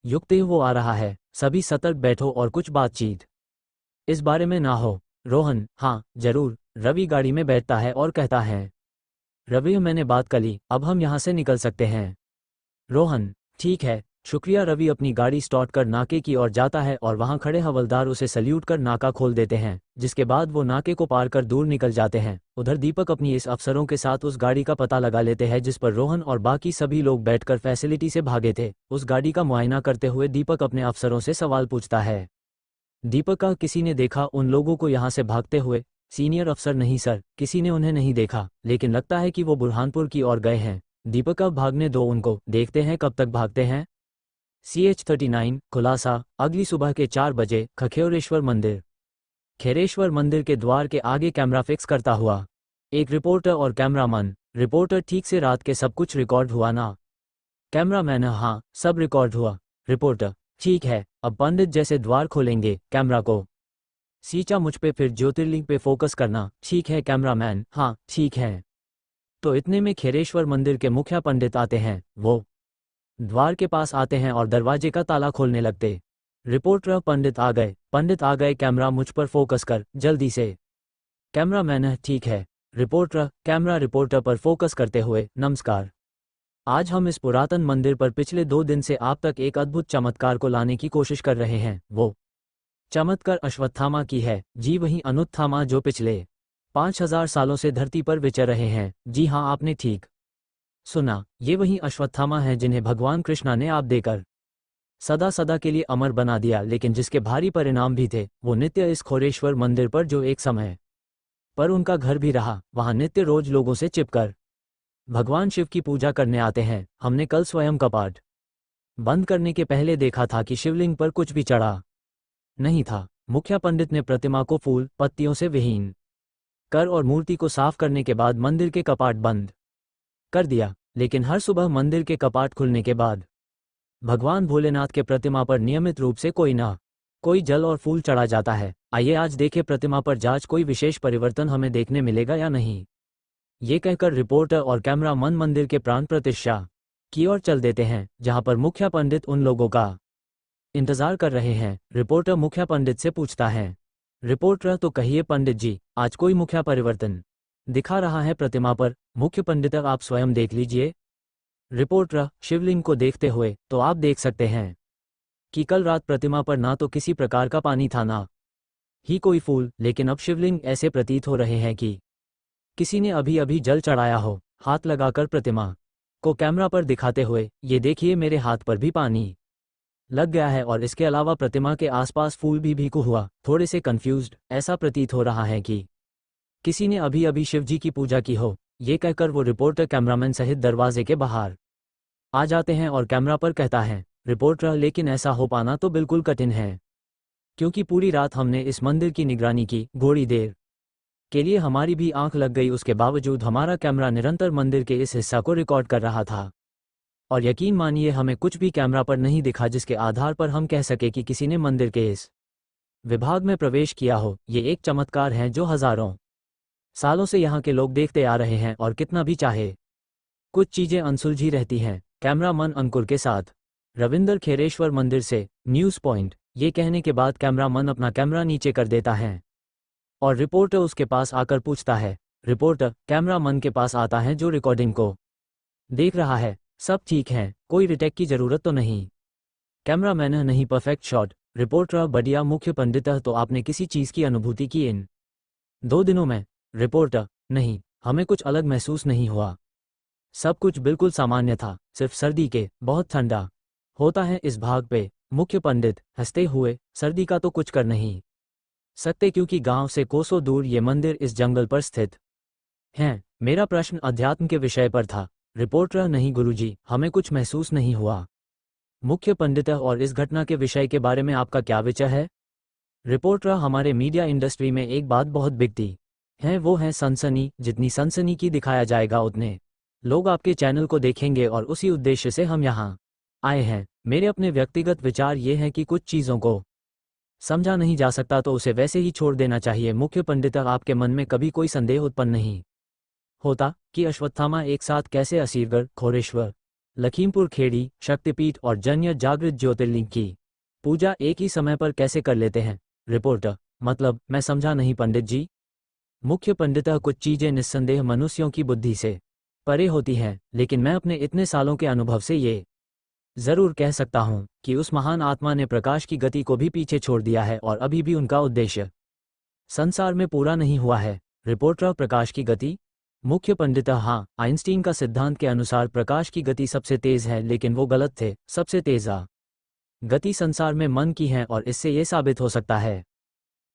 युक्ति, वो आ रहा है, सभी सतर्क बैठो और कुछ बातचीत इस बारे में ना हो। रोहन, हाँ जरूर। रवि गाड़ी में बैठता है और कहता है, रवि, मैंने बात कर ली, अब हम यहाँ से निकल सकते हैं। रोहन, ठीक है, शुक्रिया। रवि अपनी गाड़ी स्टार्ट कर नाके की ओर जाता है और वहां खड़े हवलदार उसे सल्यूट कर नाका खोल देते हैं, जिसके बाद वो नाके को पार कर दूर निकल जाते हैं। उधर दीपक अपनी इस अफसरों के साथ उस गाड़ी का पता लगा लेते हैं जिस पर रोहन और बाकी सभी लोग बैठकर फैसिलिटी से भागे थे। उस गाड़ी का मुआयना करते हुए दीपक अपने अफसरों से सवाल पूछता है, दीपक का किसी ने देखा उन लोगों को यहाँ से भागते हुए? सीनियर अफसर, नहीं सर, किसी ने उन्हें नहीं देखा, लेकिन लगता है कि वो बुरहानपुर की ओर गए हैं। दीपक, अब भागने दो उनको, देखते हैं कब तक भागते हैं। CH-39 खुलासा, अगली सुबह के 4 बजे खखेश्वर मंदिर। खैरेश्वर मंदिर के द्वार के आगे कैमरा फिक्स करता हुआ एक रिपोर्टर और कैमरामैन। रिपोर्टर, ठीक से रात के सब कुछ रिकॉर्ड हुआ ना? कैमरामैन, हाँ सब रिकॉर्ड हुआ। रिपोर्टर, ठीक है, अब पंडित जैसे द्वार खोलेंगे, कैमरा को सींचा मुझ पे, फिर ज्योतिर्लिंग पे फोकस करना। ठीक है कैमरामैन, हाँ ठीक है। तो इतने में खैरेश्वर मंदिर के मुखिया पंडित आते हैं। वो द्वार के पास आते हैं और दरवाजे का ताला खोलने लगते। रिपोर्टर, पंडित आ गए, पंडित आ गए, कैमरा मुझ पर फोकस कर जल्दी से। कैमरामैन, ठीक है। रिपोर्टर, कैमरा रिपोर्टर पर फोकस करते हुए, नमस्कार। आज हम इस पुरातन मंदिर पर पिछले 2 दिन से आप तक एक अद्भुत चमत्कार को लाने की कोशिश कर रहे हैं। वो चमत्कार अश्वत्थामा की है। जी, वही अनुत्थामा जो पिछले 5000 सालों से धरती पर विचर रहे हैं। जी हाँ, आपने ठीक सुना, ये वही अश्वत्थामा है जिन्हें भगवान कृष्णा ने आप देकर सदा सदा के लिए अमर बना दिया, लेकिन जिसके भारी परिणाम भी थे। वो नित्य इस खोरेश्वर मंदिर पर, जो एक समय पर उनका घर भी रहा, वहां नित्य रोज लोगों से चिपकर भगवान शिव की पूजा करने आते हैं। हमने कल स्वयं कपाट बंद करने के पहले देखा था कि शिवलिंग पर कुछ भी चढ़ा नहीं था। मुखिया पंडित ने प्रतिमा को फूल पत्तियों से विहीन कर और मूर्ति को साफ करने के बाद मंदिर के कपाट बंद कर दिया। लेकिन हर सुबह मंदिर के कपाट खुलने के बाद भगवान भोलेनाथ के प्रतिमा पर नियमित रूप से कोई ना कोई जल और फूल चढ़ा जाता है। आइए आज देखें प्रतिमा पर जांच, कोई विशेष परिवर्तन हमें देखने मिलेगा या नहीं। ये कहकर रिपोर्टर और कैमरामैन मंदिर के प्राण प्रतिष्ठा की ओर चल देते हैं, जहां पर मुखिया पंडित उन लोगों का इंतजार कर रहे हैं। रिपोर्टर मुखिया पंडित से पूछता है, रिपोर्टर, तो कहिए पंडित जी, आज कोई मुखिया परिवर्तन दिखा रहा है प्रतिमा पर? मुख्य पंडित, आप स्वयं देख लीजिए। रिपोर्टर, शिवलिंग को देखते हुए तो आप देख सकते हैं कि कल रात प्रतिमा पर ना तो किसी प्रकार का पानी था, ना ही कोई फूल, लेकिन अब शिवलिंग ऐसे प्रतीत हो रहे हैं कि किसी ने अभी अभी जल चढ़ाया हो। हाथ लगाकर प्रतिमा को कैमरा पर दिखाते हुए, ये देखिए मेरे हाथ पर भी पानी लग गया है और इसके अलावा प्रतिमा के आसपास फूल भी भीगू हुआ। थोड़े से कंफ्यूज्ड, ऐसा प्रतीत हो रहा है कि किसी ने अभी अभी शिवजी की पूजा की हो। ये कहकर वो रिपोर्टर कैमरामैन सहित दरवाजे के बाहर आ जाते हैं और कैमरा पर कहता है, रिपोर्टर, लेकिन ऐसा हो पाना तो बिल्कुल कठिन है, क्योंकि पूरी रात हमने इस मंदिर की निगरानी की। थोड़ी देर के लिए हमारी भी आंख लग गई, उसके बावजूद हमारा कैमरा निरंतर मंदिर के इस हिस्सा को रिकॉर्ड कर रहा था। और यकीन मानिए, हमें कुछ भी कैमरा पर नहीं दिखा जिसके आधार पर हम कह सके कि किसी ने मंदिर के इस विभाग में प्रवेश किया हो। ये एक चमत्कार है जो हजारों सालों से यहाँ के लोग देखते आ रहे हैं, और कितना भी चाहे कुछ चीजें अनसुलझी रहती हैं। कैमरामैन अंकुर के साथ रविंदर, खैरेश्वर मंदिर से न्यूज़ पॉइंट। ये कहने के बाद कैमरामैन अपना कैमरा नीचे कर देता है और रिपोर्टर उसके पास आकर पूछता है। रिपोर्टर कैमरामैन के पास आता है जो रिकॉर्डिंग को देख रहा है, सब ठीक है, कोई रिटेक की जरूरत तो नहीं? कैमरामैन, नहीं, परफेक्ट शॉट। रिपोर्टर बढ़िया मुख्य पंडित, तो आपने किसी चीज़ की अनुभूति की इन 2 दिनों में? रिपोर्टर नहीं, हमें कुछ अलग महसूस नहीं हुआ। सब कुछ बिल्कुल सामान्य था, सिर्फ सर्दी के बहुत ठंडा होता है इस भाग पे। मुख्य पंडित हंसते हुए, सर्दी का तो कुछ कर नहीं सकते क्योंकि गांव से कोसों दूर ये मंदिर इस जंगल पर स्थित हैं। मेरा प्रश्न अध्यात्म के विषय पर था। रिपोर्टर नहीं गुरुजी, हमें कुछ महसूस नहीं हुआ। मुख्य पंडित और इस घटना के विषय के बारे में आपका क्या विचार है? रिपोर्टर हमारे मीडिया इंडस्ट्री में एक बात बहुत बिकती है, वो है सनसनी। जितनी सनसनी की दिखाया जाएगा उतने लोग आपके चैनल को देखेंगे और उसी उद्देश्य से हम यहाँ आए हैं। मेरे अपने व्यक्तिगत विचार ये हैं कि कुछ चीज़ों को समझा नहीं जा सकता तो उसे वैसे ही छोड़ देना चाहिए। मुख्य पंडित, आपके मन में कभी कोई संदेह उत्पन्न नहीं होता कि अश्वत्थामा एक साथ कैसे असीरगढ़, खोरेश्वर, लखीमपुर खेड़ी, शक्तिपीठ और जन्य जागृत ज्योतिर्लिंग की पूजा एक ही समय पर कैसे कर लेते हैं? रिपोर्टर मतलब मैं समझा नहीं पंडित जी। मुख्य पंडित, कुछ चीज़ें निस्संदेह मनुष्यों की बुद्धि से परे होती हैं, लेकिन मैं अपने इतने सालों के अनुभव से ये जरूर कह सकता हूं कि उस महान आत्मा ने प्रकाश की गति को भी पीछे छोड़ दिया है और अभी भी उनका उद्देश्य संसार में पूरा नहीं हुआ है। रिपोर्टर प्रकाश की गति? मुख्य पंडित हाँ, आइंस्टीन का सिद्धांत के अनुसार प्रकाश की गति सबसे तेज है, लेकिन वो गलत थे। सबसे तेज गति संसार में मन की है और इससे ये साबित हो सकता है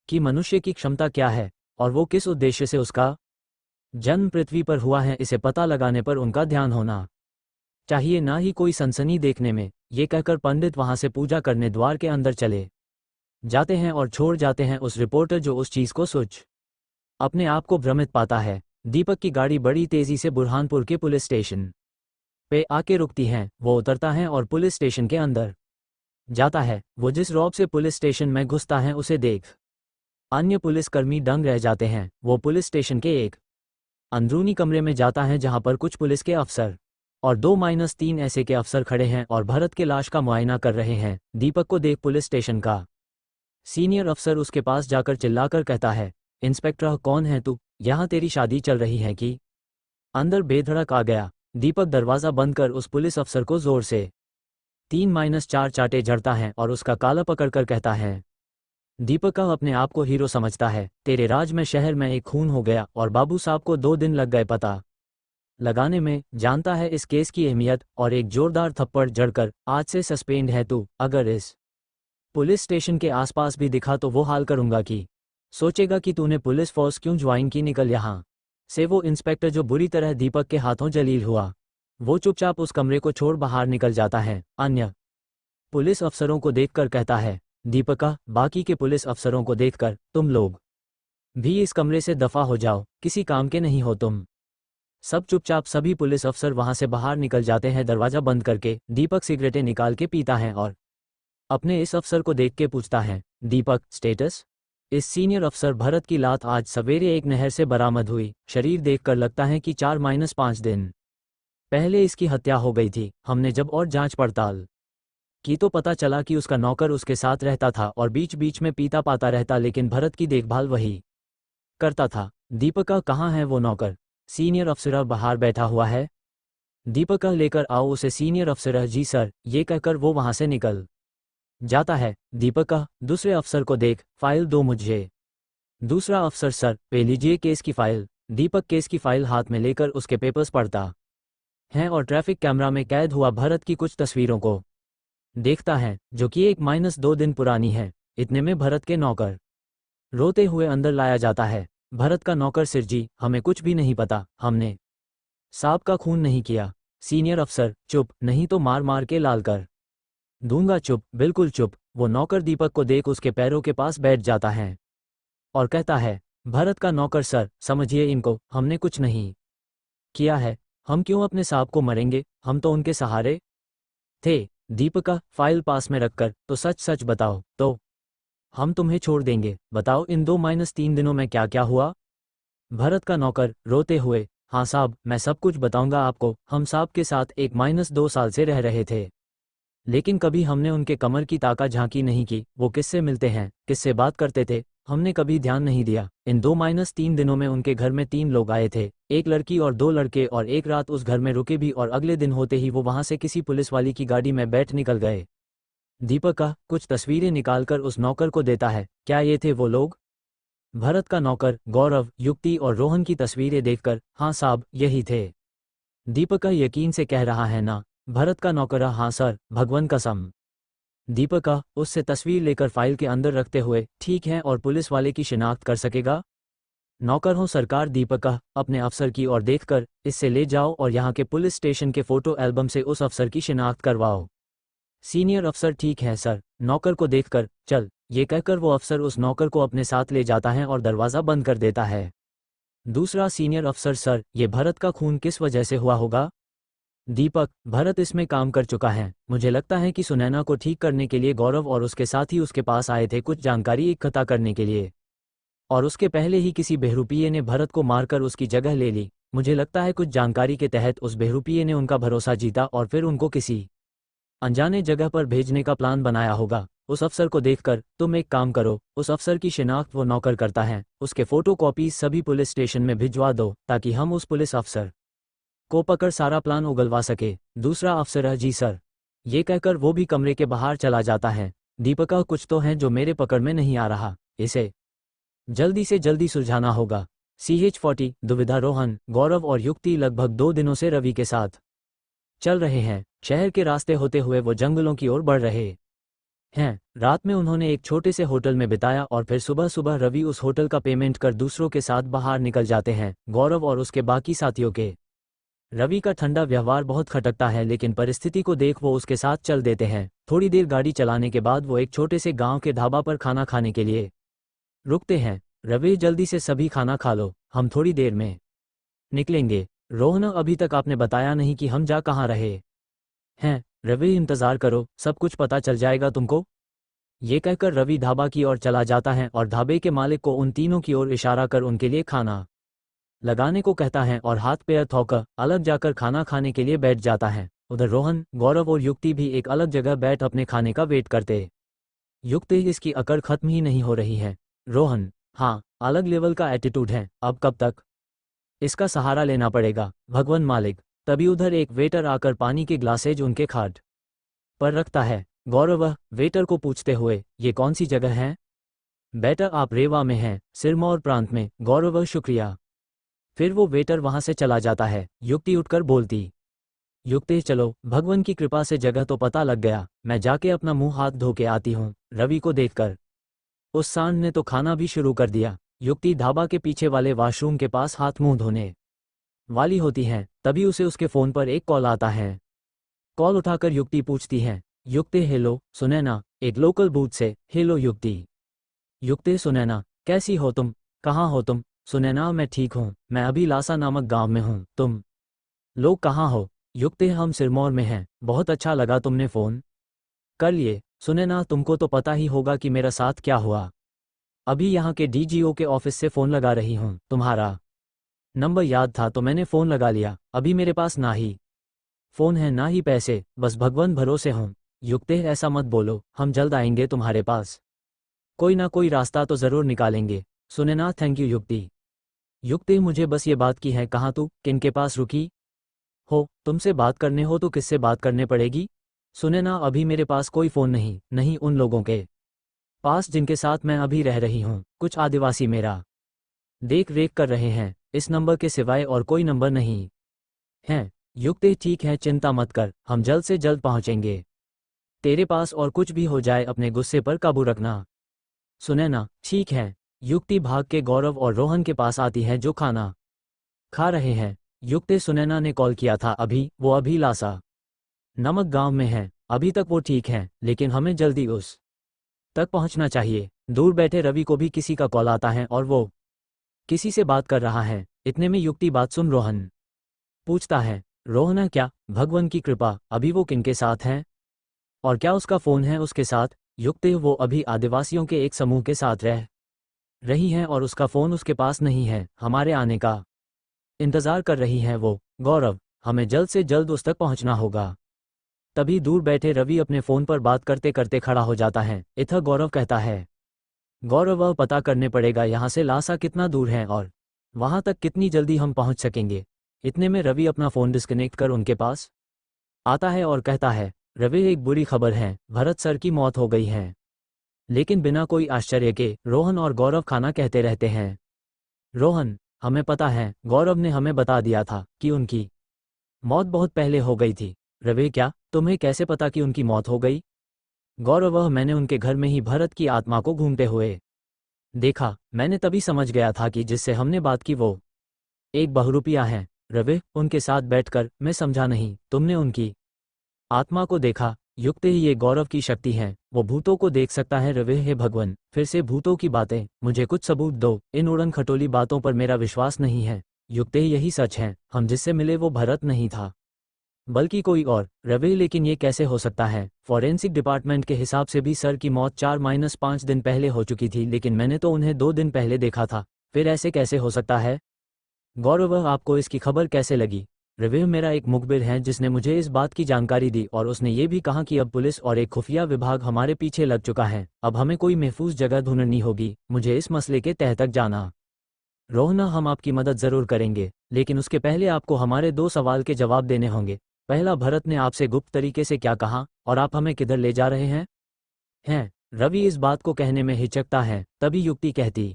कि मनुष्य की क्षमता क्या है और वो किस उद्देश्य से उसका जन्म पृथ्वी पर हुआ है। इसे पता लगाने पर उनका ध्यान होना चाहिए, ना ही कोई सनसनी देखने में। ये कहकर पंडित वहां से पूजा करने द्वार के अंदर चले जाते हैं और छोड़ जाते हैं उस रिपोर्टर जो उस चीज को सोच अपने आप को भ्रमित पाता है। दीपक की गाड़ी बड़ी तेजी से बुरहानपुर के पुलिस स्टेशन पे आके रुकती है। वो उतरता है और पुलिस स्टेशन के अंदर जाता है। वो जिस रौब से पुलिस स्टेशन में घुसता है उसे देख अन्य पुलिसकर्मी दंग रह जाते हैं। वो पुलिस स्टेशन के एक अंदरूनी कमरे में जाता है जहां पर कुछ पुलिस के अफसर और 2-3 ऐसे के अफसर खड़े हैं और भरत के लाश का मुआयना कर रहे हैं। दीपक को देख पुलिस स्टेशन का सीनियर अफसर उसके पास जाकर चिल्लाकर कहता है, इंस्पेक्टर कौन है तू? यहाँ तेरी शादी चल रही है कि? अंदर बेधड़क आ गया। दीपक दरवाज़ा बंद कर उस पुलिस अफसर को जोर से 3-4 चाटे जड़ता है और उसका काला पकड़कर कहता है। दीपक का अपने आप को हीरो समझता है। तेरे राज में शहर में एक खून हो गया और बाबू साहब को 2 दिन लग गए पता लगाने में। जानता है इस केस की अहमियत और एक जोरदार थप्पड़ जड़कर आज से सस्पेंड है तू। अगर इस पुलिस स्टेशन के आसपास भी दिखा तो वो हाल करूंगा कि सोचेगा कि तूने पुलिस फोर्स क्यों ज्वाइन की। निकल यहाँ से। वो इंस्पेक्टर जो बुरी तरह दीपक के हाथों जलील हुआ, वो चुपचाप उस कमरे को छोड़ बाहर निकल जाता है। अन्य पुलिस अफसरों को देखकर कहता है, दीपका, बाकी के पुलिस अफसरों को देखकर, तुम लोग भी इस कमरे से दफा हो जाओ, किसी काम के नहीं हो तुम सब। चुपचाप सभी पुलिस अफसर वहां से बाहर निकल जाते हैं। दरवाजा बंद करके दीपक सिगरेटें निकाल के पीता है और अपने इस अफसर को देख के पूछता है, दीपक स्टेटस? इस सीनियर अफसर भरत की लात आज सवेरे एक नहर से बरामद हुई। शरीर देखकर लगता है कि 4-5 दिन पहले इसकी हत्या हो गई थी। हमने जब और जांच पड़ताल की तो पता चला कि उसका नौकर उसके साथ रहता था और बीच बीच में पीता पाता रहता, लेकिन भरत की देखभाल वही करता था। दीपका कहाँ है वो नौकर? सीनियर अफसर बाहर बैठा हुआ है। दीपका लेकर आओ उसे। सीनियर अफसर जी सर, ये कहकर वो वहां से निकल जाता है। दीपका दूसरे अफसर को देख, फाइल दो मुझे। दूसरा अफसर सर, पे लीजिए केस की फाइल। दीपक केस की फाइल हाथ में लेकर उसके पेपर्स पढ़ता है और ट्रैफिक कैमरा में कैद हुआ भरत की कुछ तस्वीरों को देखता है जो कि 1-2 दिन पुरानी है। इतने में भरत के नौकर रोते हुए अंदर लाया जाता है। भरत का नौकर, सिर जी, हमें कुछ भी नहीं पता, हमने साहब का खून नहीं किया। सीनियर अफसर, चुप, नहीं तो मार मार के लाल कर दूंगा। चुप, बिल्कुल चुप। वो नौकर दीपक को देख उसके पैरों के पास बैठ जाता है और कहता है, भरत का नौकर, सर समझिए इनको, हमने कुछ नहीं किया है। हम क्यों अपने साहब को मरेंगे? हम तो उनके सहारे थे। दीपका फाइल पास में रखकर, तो सच सच बताओ तो हम तुम्हें छोड़ देंगे। बताओ इन 2-3 दिनों में क्या क्या हुआ? भरत का नौकर रोते हुए, हाँ साहब, मैं सब कुछ बताऊंगा आपको। हम साहब के साथ 1-2 साल से रह रहे थे, लेकिन कभी हमने उनके कमर की ताकत झांकी नहीं की। वो किससे मिलते हैं, किससे बात करते थे, हमने कभी ध्यान नहीं दिया। इन 2-3 दिनों में उनके घर में 3 लोग आए थे, एक लड़की और 2 लड़के, और एक रात उस घर में रुके भी और अगले दिन होते ही वो वहां से किसी पुलिस वाली की गाड़ी में बैठ निकल गए। दीपका कुछ तस्वीरें निकालकर उस नौकर को देता है। क्या ये थे वो लोग? भरत का नौकर गौरव युक्ति और रोहन की तस्वीरें देखकर, हाँ साहब यही थे। दीपका यकीन से कह रहा है ना? भरत का नौकर, हाँ सर, भगवान कसम। दीपका उससे तस्वीर लेकर फाइल के अंदर रखते हुए, ठीक है, और पुलिस वाले की शिनाख्त कर सकेगा? नौकर हूँ सरकार। दीपका अपने अफसर की ओर देखकर, इससे ले जाओ और यहाँ के पुलिस स्टेशन के फोटो एल्बम से उस अफसर की शिनाख्त करवाओ। सीनियर अफसर, ठीक है सर। नौकर को देखकर, चल, ये कहकर वो अफसर उस नौकर को अपने साथ ले जाता है और दरवाज़ा बंद कर देता है। दूसरा सीनियर अफसर, सर, ये भरत का खून किस वजह से हुआ होगा? दीपक, भरत इसमें काम कर चुका है। मुझे लगता है कि सुनैना को ठीक करने के लिए गौरव और उसके साथी उसके पास आए थे कुछ जानकारी इकट्ठा करने के लिए, और उसके पहले ही किसी बहरूपिये ने भरत को मारकर उसकी जगह ले ली। मुझे लगता है कुछ जानकारी के तहत उस बहरूपिये ने उनका भरोसा जीता और फिर उनको किसी अनजाने जगह पर भेजने का प्लान बनाया होगा। उस अफसर को देखकर तुम एक काम करो, उस अफसर की शिनाख्त वो नौकर करता है, उसके फोटो कॉपीज सभी पुलिस स्टेशन में भिजवा दो ताकि हम उस पुलिस अफसर को पकड़ सारा प्लान उगलवा सके। दूसरा अफसर, जी सर। ये कहकर वो भी कमरे के बाहर चला जाता है। दीपका, कुछ तो है जो मेरे पकड़ में नहीं आ रहा, इसे जल्दी से जल्दी सुलझाना होगा। CH40 दुविधा। रोहन, गौरव और युक्ति लगभग 2 दिनों से रवि के साथ चल रहे हैं। शहर के रास्ते होते हुए वो जंगलों की ओर बढ़ रहे हैं। रात में उन्होंने एक छोटे से होटल में बिताया और फिर सुबह सुबह रवि उस होटल का पेमेंट कर दूसरों के साथ बाहर निकल जाते हैं, गौरव और उसके बाकी साथियों के। रवि का ठंडा व्यवहार बहुत खटकता है, लेकिन परिस्थिति को देख वो उसके साथ चल देते हैं। थोड़ी देर गाड़ी चलाने के बाद वो एक छोटे से गांव के ढाबा पर खाना खाने के लिए रुकते हैं। रवि, जल्दी से सभी खाना खा लो, हम थोड़ी देर में निकलेंगे। रोहन, अभी तक आपने बताया नहीं कि हम जा कहाँ रहे हैं। रवि, इंतज़ार करो, सब कुछ पता चल जाएगा तुमको। ये कहकर रवि ढाबा की ओर चला जाता है और ढाबे के मालिक को उन तीनों की ओर इशारा कर उनके लिए खाना लगाने को कहता है और हाथ पैर धोकर अलग जाकर खाना खाने के लिए बैठ जाता है। उधर रोहन, गौरव और युक्ति भी एक अलग जगह बैठ अपने खाने का वेट करते। युक्ति, इसकी अकड़ खत्म ही नहीं हो रही है। रोहन, हाँ, अलग लेवल का एटीट्यूड है, अब कब तक इसका सहारा लेना पड़ेगा, भगवान मालिक। तभी उधर एक वेटर आकर पानी के ग्लासेज उनके खाट पर रखता है। गौरव वेटर को पूछते हुए, ये कौन सी जगह है? बेटा, आप रेवा में हैं, सिरमौर प्रांत में। गौरव, शुक्रिया। फिर वो वेटर वहां से चला जाता है। युक्ति उठकर बोलती, युक्ति चलो, भगवान की कृपा से जगह तो पता लग गया, मैं जाके अपना मुंह हाथ धो के आती हूँ। रवि को देखकर उस सांड ने तो खाना भी शुरू कर दिया। युक्ति ढाबा के पीछे वाले वॉशरूम के पास हाथ मुंह धोने वाली होती है, तभी उसे उसके फ़ोन पर एक कॉल आता है। कॉल उठाकर युक्ति पूछती है, युक्ति, हेलो सुनैना, एक लोकल बूथ से। हेलो युक्ति। युक्ति, सुनैना, कैसी हो तुम? कहाँ हो तुम? सुनैना, मैं ठीक हूँ, मैं अभी लासा नामक गांव में हूँ। तुम लोग कहाँ हो? युक्ति, हम सिरमौर में हैं। बहुत अच्छा लगा तुमने फ़ोन कर लिए। सुनैना, तुमको तो पता ही होगा कि मेरा साथ क्या हुआ। अभी यहाँ के DGO के ऑफिस से फ़ोन लगा रही हूँ, तुम्हारा नंबर याद था तो मैंने फ़ोन लगा लिया। अभी मेरे पास ना ही फ़ोन है ना ही पैसे, बस भगवान भरोसे हूँ। युक्ति, ऐसा मत बोलो, हम जल्द आएंगे तुम्हारे पास, कोई ना कोई रास्ता तो ज़रूर निकालेंगे। सुनैना, थैंक यू युक्ति। युक्ति, मुझे बस ये बात की है, कहाँ तू किनके पास रुकी हो? तुमसे बात करने हो तो किससे बात करने पड़ेगी? सुनैना, अभी मेरे पास कोई फ़ोन नहीं उन लोगों के पास जिनके साथ मैं अभी रह रही हूँ। कुछ आदिवासी मेरा देख रेख कर रहे हैं, इस नंबर के सिवाय और कोई नंबर नहीं है। युक्ति, ठीक है, चिंता मत कर, हम जल्द से जल्द पहुँचेंगे तेरे पास, और कुछ भी हो जाए अपने गुस्से पर काबू रखना। सुनैना, ठीक है। युक्ति भाग के गौरव और रोहन के पास आती है जो खाना खा रहे हैं। युक्ति, सुनैना ने कॉल किया था अभी, वो अभी लासा नमक गांव में है। अभी तक वो ठीक है, लेकिन हमें जल्दी उस तक पहुंचना चाहिए। दूर बैठे रवि को भी किसी का कॉल आता है और वो किसी से बात कर रहा है। इतने में युक्ति बात सुन रोहन पूछता है, रोहन, क्या भगवान की कृपा, अभी वो किनके साथ हैं और क्या उसका फ़ोन है उसके साथ? युक्ति, वो अभी आदिवासियों के एक समूह के साथ रह रही हैं और उसका फ़ोन उसके पास नहीं है, हमारे आने का इंतज़ार कर रही हैं वो। गौरव, हमें जल्द से जल्द उस तक पहुंचना होगा। तभी दूर बैठे रवि अपने फ़ोन पर बात करते करते खड़ा हो जाता है। इधर गौरव कहता है, गौरव, अब पता करने पड़ेगा यहाँ से लासा कितना दूर है और वहाँ तक कितनी जल्दी हम पहुँच सकेंगे। इतने में रवि अपना फ़ोन डिस्कनेक्ट कर उनके पास आता है और कहता है, रवि, एक बुरी खबर है, भरत सर की मौत हो गई है। लेकिन बिना कोई आश्चर्य के रोहन और गौरव खाना कहते रहते हैं। रोहन, हमें पता है, गौरव ने हमें बता दिया था कि उनकी मौत बहुत पहले हो गई थी। रवि, क्या तुम्हें कैसे पता कि उनकी मौत हो गई? गौरव, वह मैंने उनके घर में ही भरत की आत्मा को घूमते हुए देखा। मैंने तभी समझ गया था कि जिससे हमने बात की वो एक बहुरूपिया है। रवि, उनके साथ बैठकर मैं समझा नहीं, तुमने उनकी आत्मा को देखा? युक्त ही ये गौरव की शक्ति है, वो भूतों को देख सकता है। रवि, हे भगवान, फिर से भूतों की बातें, मुझे कुछ सबूत दो, इन उड़न खटोली बातों पर मेरा विश्वास नहीं है। युक्त ही यही सच है, हम जिससे मिले वो भरत नहीं था, बल्कि कोई और। रवि, लेकिन ये कैसे हो सकता है? फॉरेंसिक डिपार्टमेंट के हिसाब से भी सर की मौत 4-5 दिन पहले हो चुकी थी, लेकिन मैंने तो उन्हें 2 दिन पहले देखा था। फिर ऐसे कैसे हो सकता है? गौरव, आपको इसकी खबर कैसे लगी? रवि, मेरा एक मुखबिर है जिसने मुझे इस बात की जानकारी दी, और उसने ये भी कहा कि अब पुलिस और एक खुफिया विभाग हमारे पीछे लग चुका है। अब हमें कोई महफूज जगह ढूंढनी होगी, मुझे इस मसले के तह तक जाना। रोहना, हम आपकी मदद ज़रूर करेंगे, लेकिन उसके पहले आपको हमारे 2 सवाल के जवाब देने होंगे। पहला, भरत ने आपसे गुप्त तरीके से क्या कहा, और आप हमें किधर ले जा रहे हैं? रवि इस बात को कहने में हिचकता है, तभी युक्ति कहती,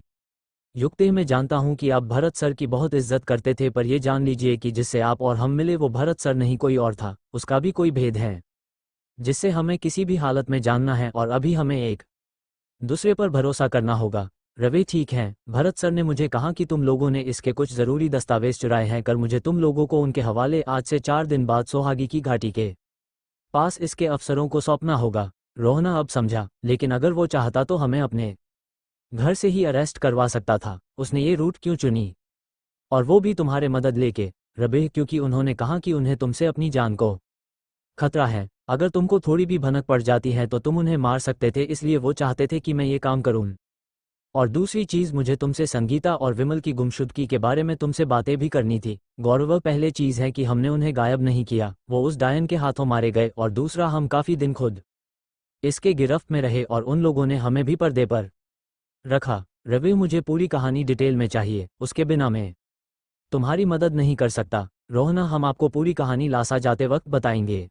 युक्ति, मैं जानता हूं कि आप भरत सर की बहुत इज्जत करते थे, पर यह जान लीजिए कि जिससे आप और हम मिले वो भरत सर नहीं, कोई और था। उसका भी कोई भेद है जिससे हमें किसी भी हालत में जानना है, और अभी हमें एक दूसरे पर भरोसा करना होगा। रवि, ठीक है, भरत सर ने मुझे कहा कि तुम लोगों ने इसके कुछ ज़रूरी दस्तावेज चुराए हैं, कर मुझे तुम लोगों को उनके हवाले आज से 4 दिन बाद सोहागी की घाटी के पास इसके अफसरों को सौंपना होगा। रोहना अब समझा, लेकिन अगर वो चाहता तो हमें अपने घर से ही अरेस्ट करवा सकता था, उसने ये रूट क्यों चुनी? और वो भी तुम्हारे मदद लेके? रवि, क्योंकि उन्होंने कहा कि उन्हें तुमसे अपनी जान को खतरा है। अगर तुमको थोड़ी भी भनक पड़ जाती है तो तुम उन्हें मार सकते थे, इसलिए वो चाहते थे कि मैं ये काम करूं। और दूसरी चीज़, मुझे तुमसे संगीता और विमल की गुमशुदगी के बारे में तुमसे बातें भी करनी थी। गौरव, पहले चीज़ है कि हमने उन्हें गायब नहीं किया, वो उस डायन के हाथों मारे गए, और दूसरा, हम काफ़ी दिन खुद इसके गिरफ्त में रहे और उन लोगों ने हमें भी पर्दे पर रखा। रवि, मुझे पूरी कहानी डिटेल में चाहिए, उसके बिना मैं तुम्हारी मदद नहीं कर सकता। रोहना, हम आपको पूरी कहानी लासा जाते वक्त बताएंगे।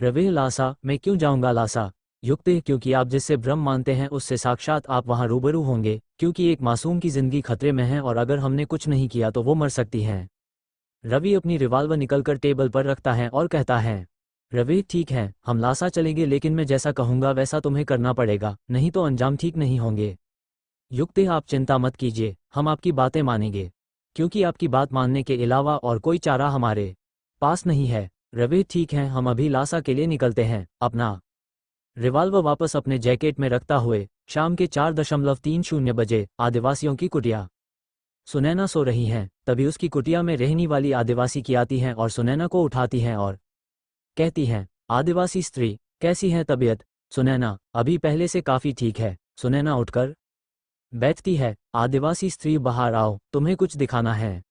रवि, लासा? मैं क्यों जाऊंगा लासा? युक्त, क्योंकि आप जिससे भ्रम मानते हैं उससे साक्षात आप वहां रूबरू होंगे, क्योंकि एक मासूम की जिंदगी खतरे में है, और अगर हमने कुछ नहीं किया तो वो मर सकती हैं। रवि अपनी रिवाल्वर निकलकर टेबल पर रखता है और कहता है, रवि, ठीक है, हम लासा चलेंगे, लेकिन मैं जैसा कहूंगा वैसा तुम्हें करना पड़ेगा, नहीं तो अंजाम ठीक नहीं होंगे। युक्त, आप चिंता मत कीजिए, हम आपकी बातें मानेंगे, क्योंकि आपकी बात मानने के अलावा और कोई चारा हमारे पास नहीं है। रवि, ठीक है, हम अभी लासा के लिए निकलते हैं। अपना रिवाल्वर वापस अपने जैकेट में रखता हुए शाम के 4:30 बजे आदिवासियों की कुटिया। सुनैना सो रही हैं, तभी उसकी कुटिया में रहने वाली आदिवासी की आती हैं और सुनैना को उठाती हैं और कहती हैं, आदिवासी स्त्री, कैसी है तबीयत? सुनैना, अभी पहले से काफ़ी ठीक है। सुनैना उठकर बैठती है। आदिवासी स्त्री, बाहर आओ, तुम्हें कुछ दिखाना है।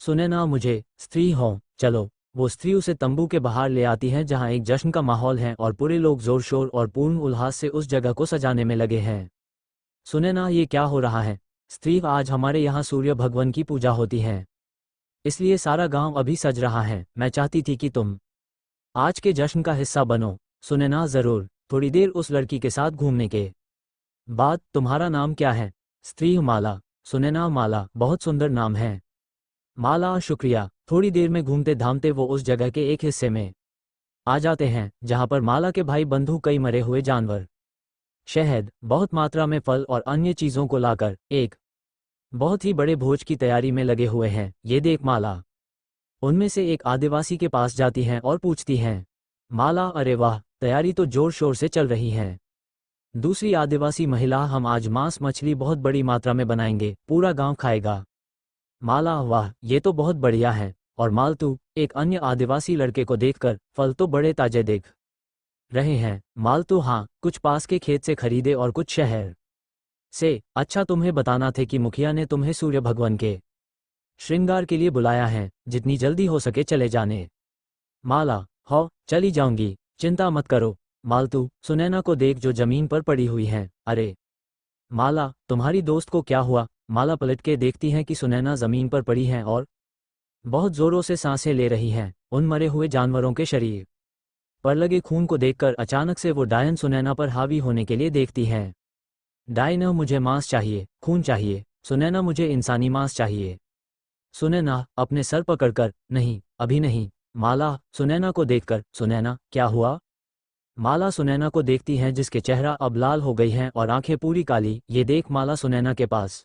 सुनैना, मुझे स्त्री हो, चलो। वो स्त्री उसे तंबू के बाहर ले आती है, जहां एक जश्न का माहौल है और पूरे लोग जोर शोर और पूर्ण उल्लास से उस जगह को सजाने में लगे हैं। सुनैना, ये क्या हो रहा है? स्त्री, आज हमारे यहाँ सूर्य भगवान की पूजा होती है, इसलिए सारा गांव अभी सज रहा है। मैं चाहती थी कि तुम आज के जश्न का हिस्सा बनो। सुनैना, जरूर, थोड़ी देर उस लड़की के साथ घूमने के बाद। तुम्हारा नाम क्या है? स्त्री, माला। सुनैना, माला बहुत सुंदर नाम है। माला, शुक्रिया। थोड़ी देर में घूमते धामते वो उस जगह के एक हिस्से में आ जाते हैं जहां पर माला के भाई बंधु कई मरे हुए जानवर, शहद, बहुत मात्रा में फल और अन्य चीजों को लाकर एक बहुत ही बड़े भोज की तैयारी में लगे हुए हैं। ये देख माला उनमें से एक आदिवासी के पास जाती हैं और पूछती हैं, माला, अरे वाह, तैयारी तो जोर शोर से चल रही है। दूसरी आदिवासी महिला, हम आज मांस मछली बहुत बड़ी मात्रा में बनाएंगे, पूरा गांव खाएगा। माला, वाह, ये तो बहुत बढ़िया है। और मालतू, एक अन्य आदिवासी लड़के को देखकर, फल तो बड़े ताजे दिख रहे हैं। मालतू, हाँ, कुछ पास के खेत से खरीदे और कुछ शहर से। अच्छा, तुम्हें बताना थे कि मुखिया ने तुम्हें सूर्य भगवान के श्रृंगार के लिए बुलाया है, जितनी जल्दी हो सके चले जाने। माला, हो, चली जाऊंगी, चिंता मत करो। मालतू, सुनैना को देख जो जमीन पर पड़ी हुई है। अरे माला, तुम्हारी दोस्त को क्या हुआ? माला पलट के देखती हैं कि सुनैना जमीन पर पड़ी हैं और बहुत जोरों से सांसें ले रही हैं। उन मरे हुए जानवरों के शरीर पर लगे खून को देखकर अचानक से वो डायन सुनैना पर हावी होने के लिए देखती है। डायना, मुझे मांस चाहिए, खून चाहिए। सुनैना, मुझे इंसानी मांस चाहिए। सुनैना अपने सर पकड़कर, नहीं, अभी नहीं। माला सुनैना को देखकर, सुनैना क्या हुआ? माला सुनैना को देखती हैं जिसके चेहरा अब लाल हो गई हैं और आंखें पूरी काली। ये देख माला सुनैना के पास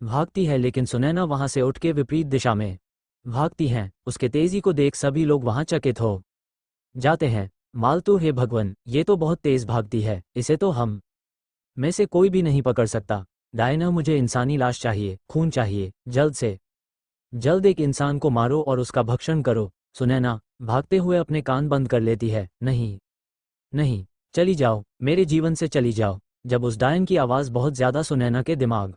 भागती है, लेकिन सुनैना वहां से उठ के विपरीत दिशा में भागती हैं। उसके तेजी को देख सभी लोग वहां चकित हो जाते हैं। मालतू, हे भगवान, ये तो बहुत तेज भागती है, इसे तो हम में से कोई भी नहीं पकड़ सकता। डायना, मुझे इंसानी लाश चाहिए, खून चाहिए, जल्द से जल्द एक इंसान को मारो और उसका भक्षण करो। सुनैना भागते हुए अपने कान बंद कर लेती है, नहीं, नहीं, चली जाओ, मेरे जीवन से चली जाओ। जब उस डायन की आवाज़ बहुत ज़्यादा सुनैना के दिमाग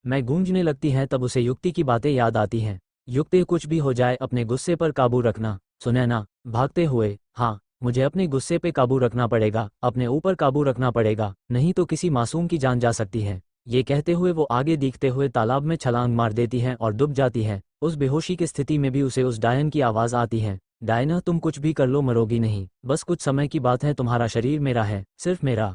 में गूंजने लगती है, तब उसे युक्ति की बातें याद आती हैं। युक्ति, कुछ भी हो जाए अपने गुस्से पर काबू रखना। सुनैना भागते हुए, हाँ, मुझे अपने गुस्से पे काबू रखना पड़ेगा, अपने ऊपर काबू रखना पड़ेगा, नहीं तो किसी मासूम की जान जा सकती है। ये कहते हुए वो आगे दिखते हुए तालाब में छलांग मार देती हैं और डूब जाती हैं। उस बेहोशी की स्थिति में भी उसे उस डायन की आवाज़ आती है, डायना, तुम कुछ भी कर लो, मरोगी नहीं, बस कुछ समय की बात है, तुम्हारा शरीर मेरा है, सिर्फ मेरा।